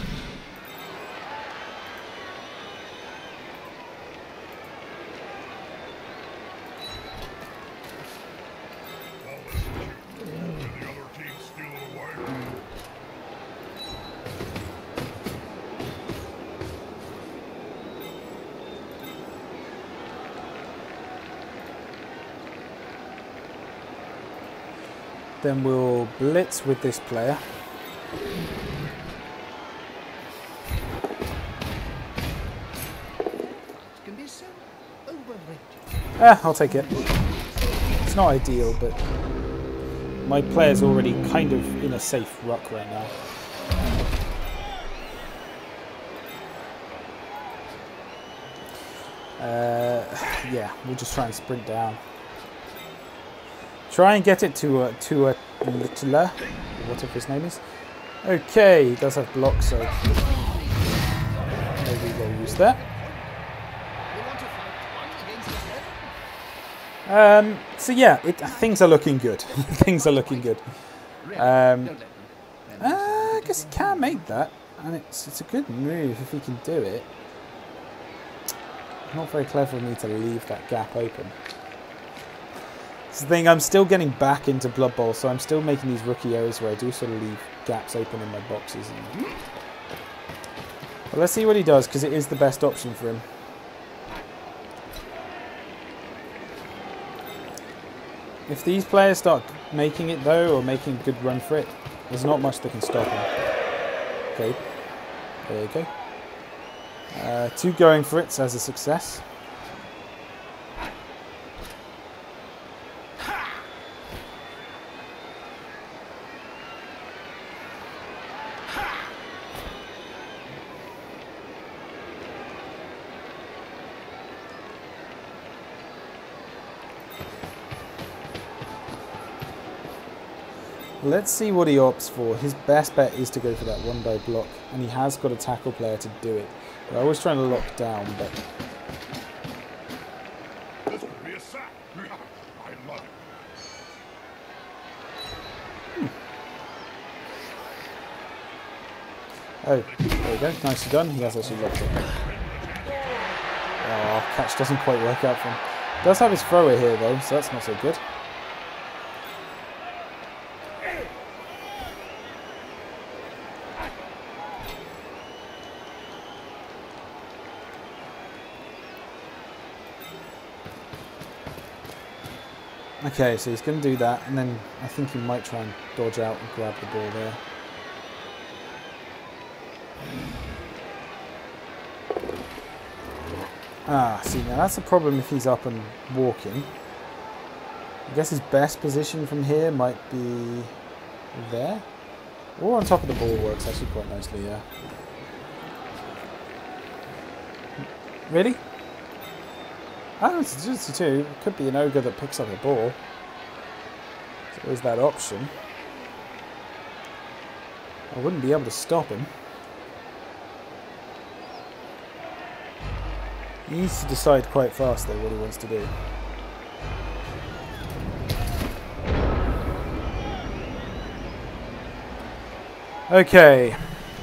Then we'll blitz with this player. I'll take it. It's not ideal, but my player's already kind of in a safe ruck right now. Yeah, we'll just try and sprint down. Try and get it to a Littler, whatever his name is. Okay, he does have blocks, so maybe we'll use that. So yeah, things are looking good. Things are looking good. I guess he can make that, and it's a good move if he can do it. Not very clever of me to leave that gap open. It's the thing, I'm still getting back into Blood Bowl, so I'm still making these rookie areas where I do sort of leave gaps open in my boxes. But let's see what he does, because it is the best option for him. If these players start making it, though, or making a good run for it, there's not much that can stop him. Okay, there you go. 2 going for it as a success. Let's see what he opts for. His best bet is to go for that 1-die block, and he has got a tackle player to do it. We're always trying to lock down, but this could be a sack. I love it. Oh, there you go. Nicely done. He has actually locked it. Oh, catch doesn't quite work out for him. Does have his thrower here though, so that's not so good. Okay, so he's going to do that, and then I think he might try and dodge out and grab the ball there. Ah, see, now that's the problem if he's up and walking. I guess his best position from here might be there. Or on top of the ball works actually quite nicely, yeah. Really? Oh, it's just a two. It could be an ogre that picks up the ball. There's always that option. I wouldn't be able to stop him. He needs to decide quite fast though what he wants to do. Okay,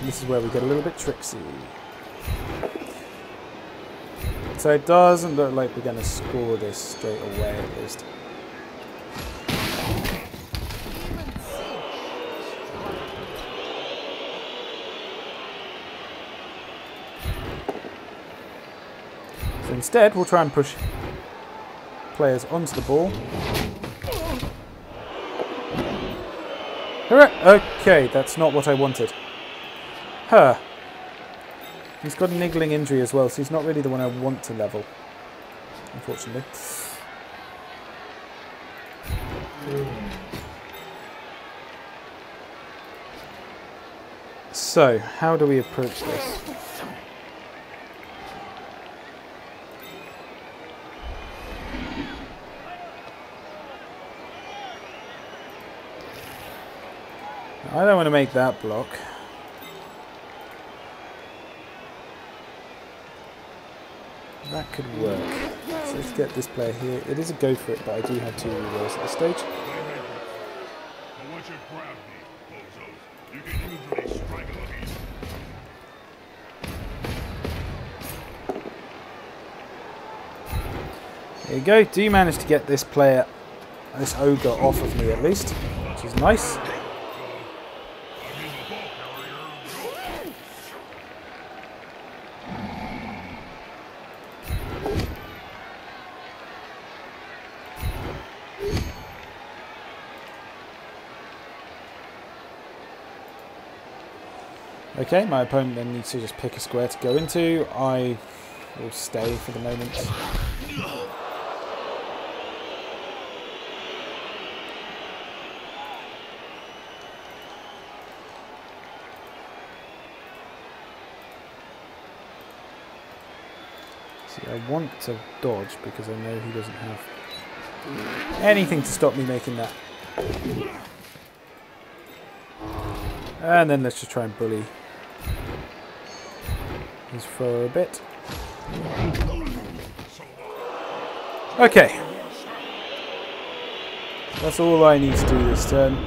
this is where we get a little bit tricksy. So it doesn't look like we're going to score this straight away at least. So instead we'll try and push players onto the ball. Okay, that's not what I wanted. Huh. He's got a niggling injury as well, so he's not really the one I want to level, unfortunately. So, how do we approach this? I don't want to make that block. That could work. So let's get this player here. It is a go for it, but I do have 2 rerolls at this stage. There you go. Do manage to get this player, this ogre, off of me at least, which is nice. Okay, my opponent then needs to just pick a square to go into. I will stay for the moment. See, I want to dodge because I know he doesn't have anything to stop me making that. And then let's just try and bully his for a bit. Okay. That's all I need to do this turn.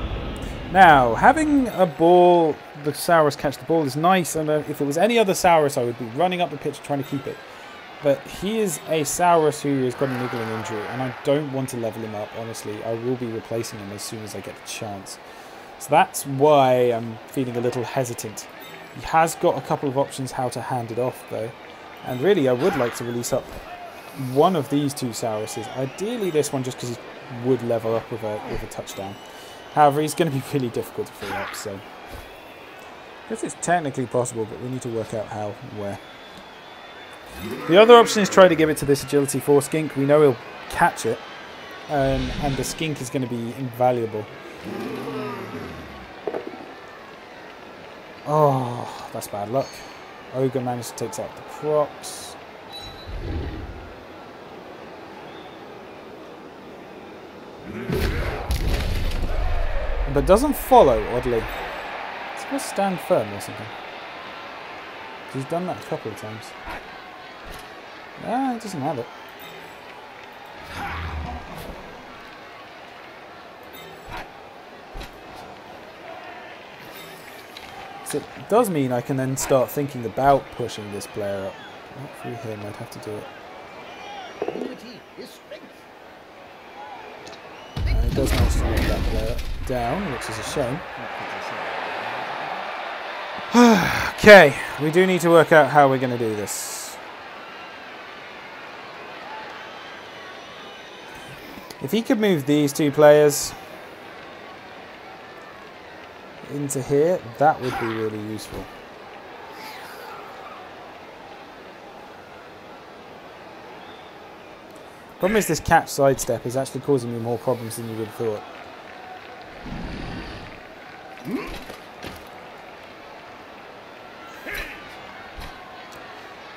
Now, having a ball, the Saurus catch the ball is nice, and if it was any other Saurus I would be running up the pitch trying to keep it. But he is a Saurus who has got a niggling injury, and I don't want to level him up, honestly. I will be replacing him as soon as I get the chance. So that's why I'm feeling a little hesitant. He has got a couple of options how to hand it off though. And really I would like to release up one of these 2 Sauruses. Ideally this one just because he would level up with a touchdown. However, he's going to be really difficult to free up, so I guess it's technically possible, but we need to work out how and where. The other option is try to give it to this Agility 4 skink. We know he'll catch it, and the skink is going to be invaluable. Oh, that's bad luck. Ogre managed to take out the procs. But doesn't follow, oddly. It's going to stand firm or something. He's done that a couple of times. Ah, he doesn't have it. So it does mean I can then start thinking about pushing this player up. Not through him, I'd have to do it. It does manage to knock that player down, which is a shame. Okay, we do need to work out how we're going to do this. If he could move these two players into here, that would be really useful. Problem is this catch sidestep is actually causing me more problems than you would have thought.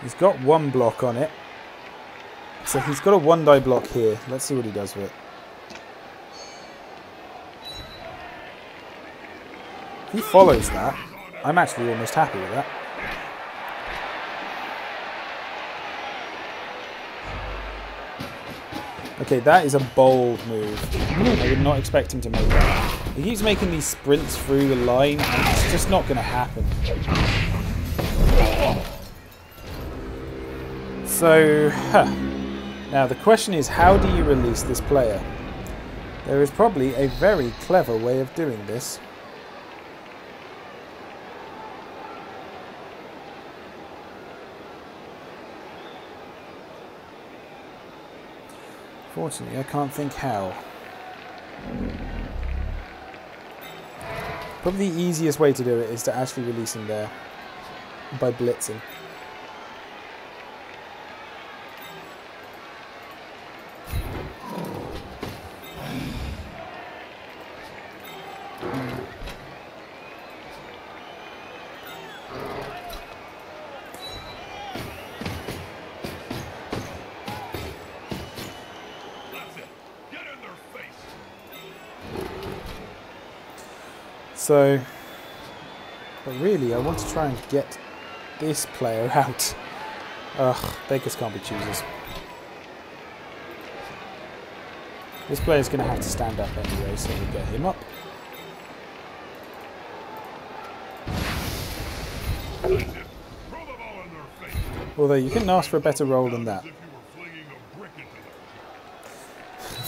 He's got one block on it. So he's got a one die block here. Let's see what he does with it. If he follows that, I'm actually almost happy with that. Okay, that is a bold move. I would not expect him to make that. He keeps making these sprints through the line, and it's just not going to happen. So, now the question is, how do you release this player? There is probably a very clever way of doing this. Fortunately, I can't think how. Probably the easiest way to do it is to actually release him there by blitzing. So, but really, I want to try and get this player out. Ugh, beggars can't be choosers. This player's going to have to stand up anyway, so we'll get him up. Although you couldn't ask for a better roll than that.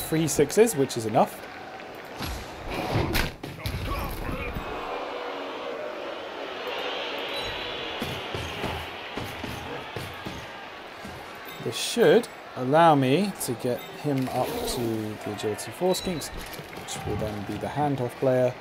3 6s, which is enough. This should allow me to get him up to the agility 4 skinks, which will then be the handoff player.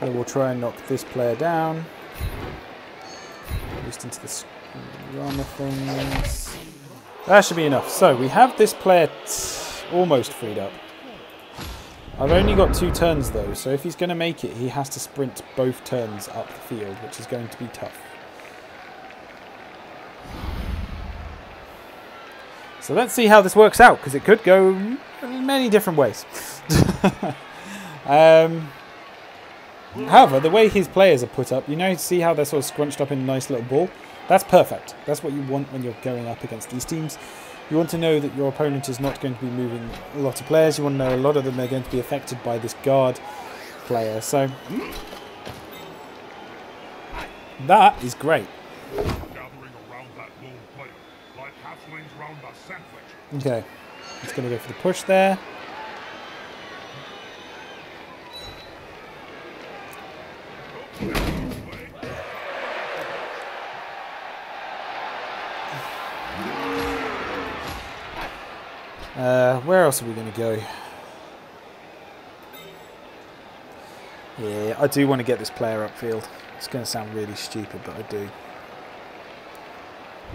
And we'll try and knock this player down. At least into the runner things. That should be enough. So we have this player almost freed up. I've only got 2 turns though, so if he's going to make it, he has to sprint both turns up the field, which is going to be tough. So let's see how this works out, because it could go many different ways. However, the way his players are put up, you know, see how they're sort of scrunched up in a nice little ball? That's perfect. That's what you want when you're going up against these teams. You want to know that your opponent is not going to be moving a lot of players. You want to know a lot of them are going to be affected by this guard player. So, that is great. Okay, he's going to go for the push there. Where else are we going to go? Yeah, I do want to get this player upfield. It's going to sound really stupid, but I do.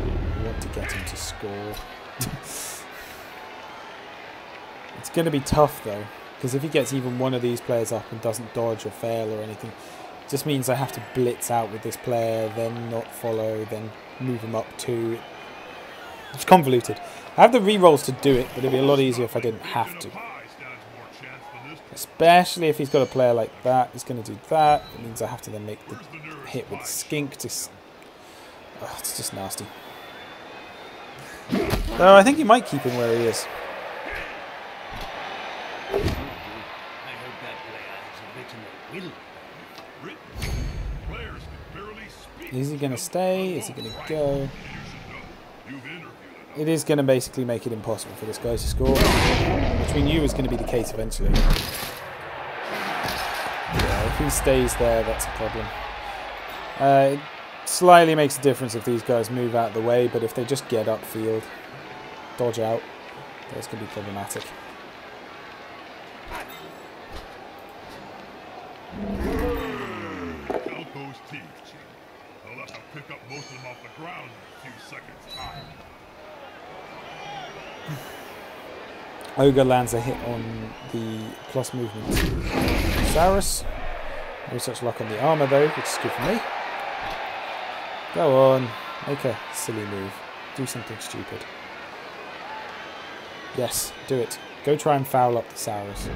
I want to get him to score. It's going to be tough though, because if he gets even one of these players up and doesn't dodge or fail or anything, it just means I have to blitz out with this player, then not follow, then move him up too. It's convoluted. I have the re-rolls to do it, but it'd be a lot easier if I didn't have to. Especially if he's got a player like that. He's going to do that. It means I have to then make the hit with the skink. It's just nasty. Though I think he might keep him where he is. Is he going to stay? Is he going to go? It is going to basically make it impossible for this guy to score, which we knew was going to be the case eventually. Yeah, if he stays there, that's a problem. It slightly makes a difference if these guys move out of the way, but if they just get upfield, dodge out, that's going to be problematic. I'll have to pick up most of them off the ground in a few seconds' time. Ogre lands a hit on the plus movement. Saurus. No such luck on the armor though, which is good for me. Go on. Make a silly move. Do something stupid. Yes, do it. Go try and foul up the Saurus.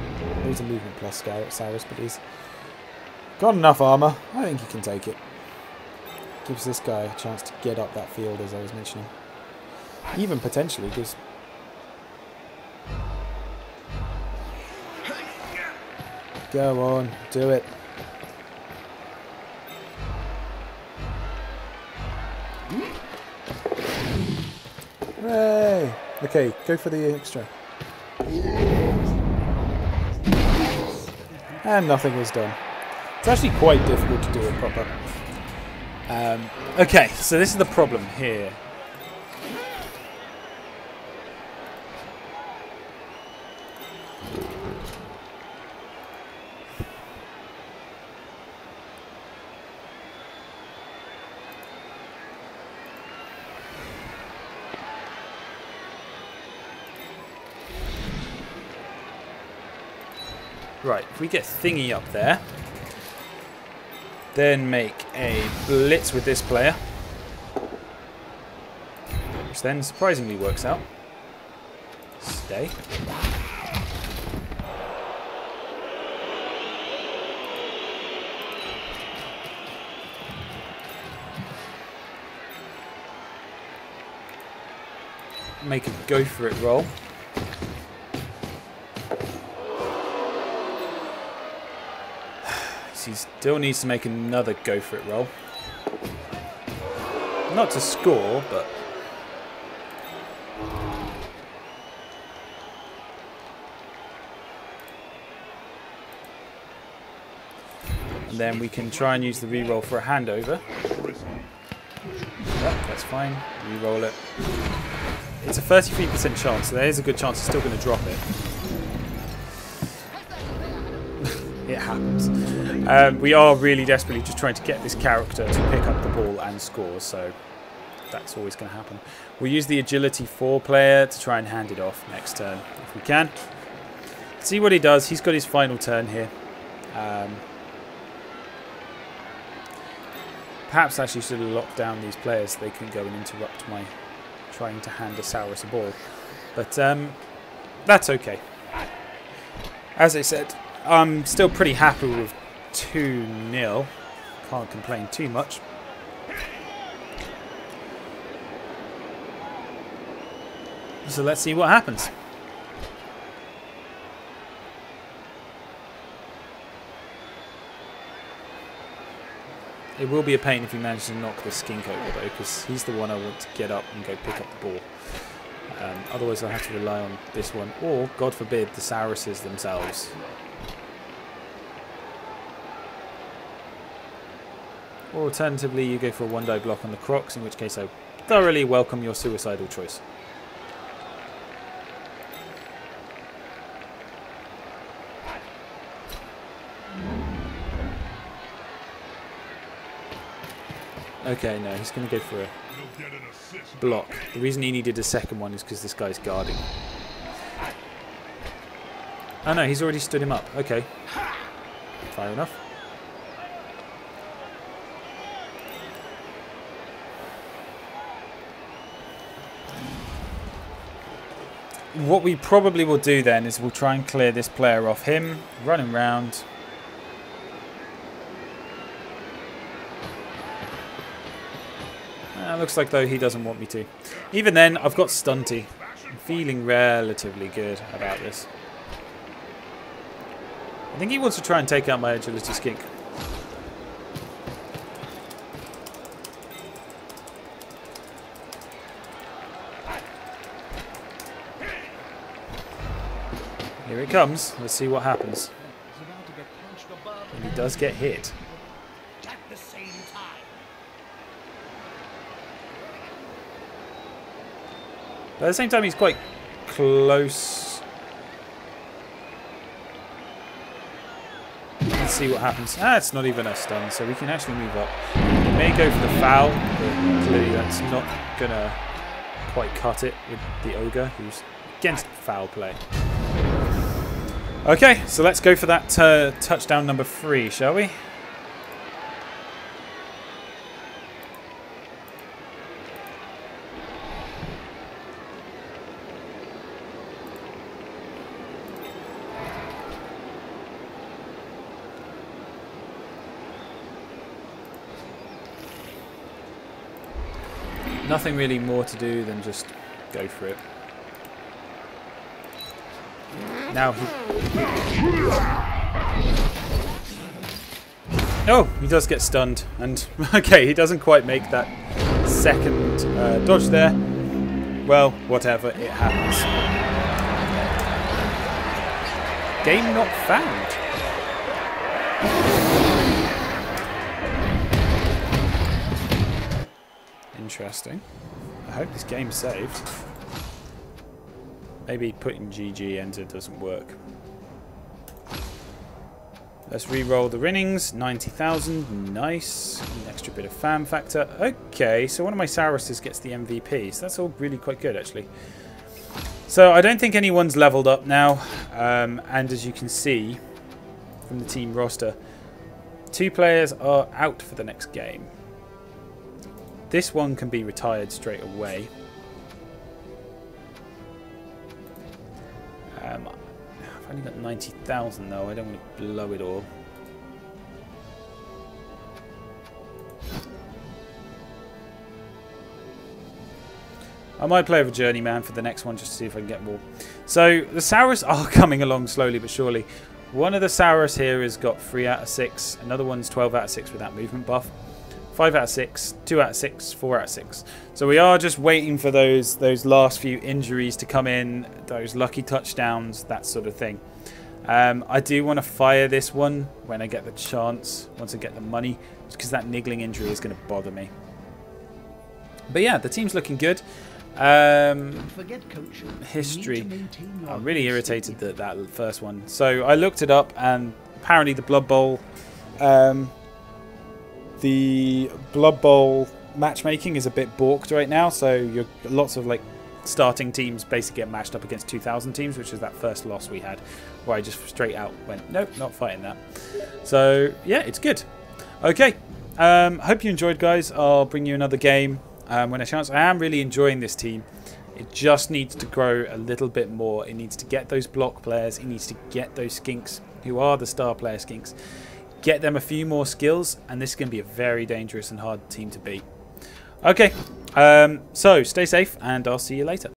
There's a movement plus Saurus, but he's got enough armor. I think he can take it. Gives this guy a chance to get up that field, as I was mentioning. Even potentially gives... Go on, do it. Hooray! Okay, go for the extra. And nothing was done. It's actually quite difficult to do it proper. Okay, so this is the problem here. Right, if we get Thingy up there, then make a blitz with this player, which then surprisingly works out. Stay. Make a go for it roll. He still needs to make another go for it roll. Not to score, but... And then we can try and use the re-roll for a handover. Yep, that's fine. Re-roll it. It's a 33% chance, so there is a good chance he's still going to drop it. It happens. We are really desperately just trying to get this character to pick up the ball and score, so that's always going to happen. We'll use the agility 4 player to try and hand it off next turn if we can. See what he does. He's got his final turn here. Perhaps actually should have locked down these players so they can go and interrupt my trying to hand a Saurus a ball. But that's okay. As I said, I'm still pretty happy with 2-0. Can't complain too much. So let's see what happens. It will be a pain if he manages to knock the skink over though, because he's the one I want to get up and go pick up the ball. Otherwise I'll have to rely on this one, or, God forbid, the Sauruses themselves. Or alternatively, you go for a 1-die block on the Crocs, in which case I thoroughly welcome your suicidal choice. Okay, no, he's going to go for a block. The reason he needed a second one is because this guy's guarding. Oh no, he's already stood him up. Okay. Fair enough. What we probably will do then is we'll try and clear this player off him, running round. Looks like though he doesn't want me to. Even then, I've got Stunty. I'm feeling relatively good about this. I think he wants to try and take out my agility skink. Here it comes. Let's see what happens. He's about to get punched above And he does get hit. at the same time. But at the same time, he's quite close. Let's see what happens. Ah, it's not even a stun, so we can actually move up. He may go for the foul, but clearly that's not going to quite cut it with the Ogre, who's against foul play. Okay, so let's go for that touchdown number 3, shall we? Nothing really more to do than just go for it. Now he... Oh, he does get stunned. And, okay, he doesn't quite make that second dodge there. Well, whatever, it happens. Game not found. Interesting. I hope this game's saved. Maybe putting GG enter doesn't work. Let's re-roll the winnings. 90,000. Nice. An extra bit of fan factor. Okay, so one of my Sauruses gets the MVP. So that's all really quite good, actually. So I don't think anyone's leveled up now. And as you can see from the team roster, 2 players are out for the next game. This one can be retired straight away. I've only got 90,000 though. I don't want to blow it all. I might play with a journeyman for the next one just to see if I can get more. So the Saurus are coming along slowly but surely. One of the Saurus here has got 3 out of 6. Another one's 12 out of 6 with that movement buff. 5 out of 6, 2 out of 6, 4 out of 6. So we are just waiting for those last few injuries to come in, those lucky touchdowns, that sort of thing. I do want to fire this one when I get the chance, once I get the money, just because that niggling injury is going to bother me. But yeah, the team's looking good. History. I'm really irritated at that first one. So I looked it up, and apparently the Blood Bowl... The Blood Bowl matchmaking is a bit balked right now, so lots of like starting teams basically get matched up against 2,000 teams, which is that first loss we had, where I just straight out went, nope, not fighting that. So yeah, it's good. Okay, hope you enjoyed, guys. I'll bring you another game when a chance. I am really enjoying this team. It just needs to grow a little bit more. It needs to get those block players. It needs to get those skinks, who are the star player skinks. Get them a few more skills, and this is going to be a very dangerous and hard team to beat. Okay, so stay safe, and I'll see you later.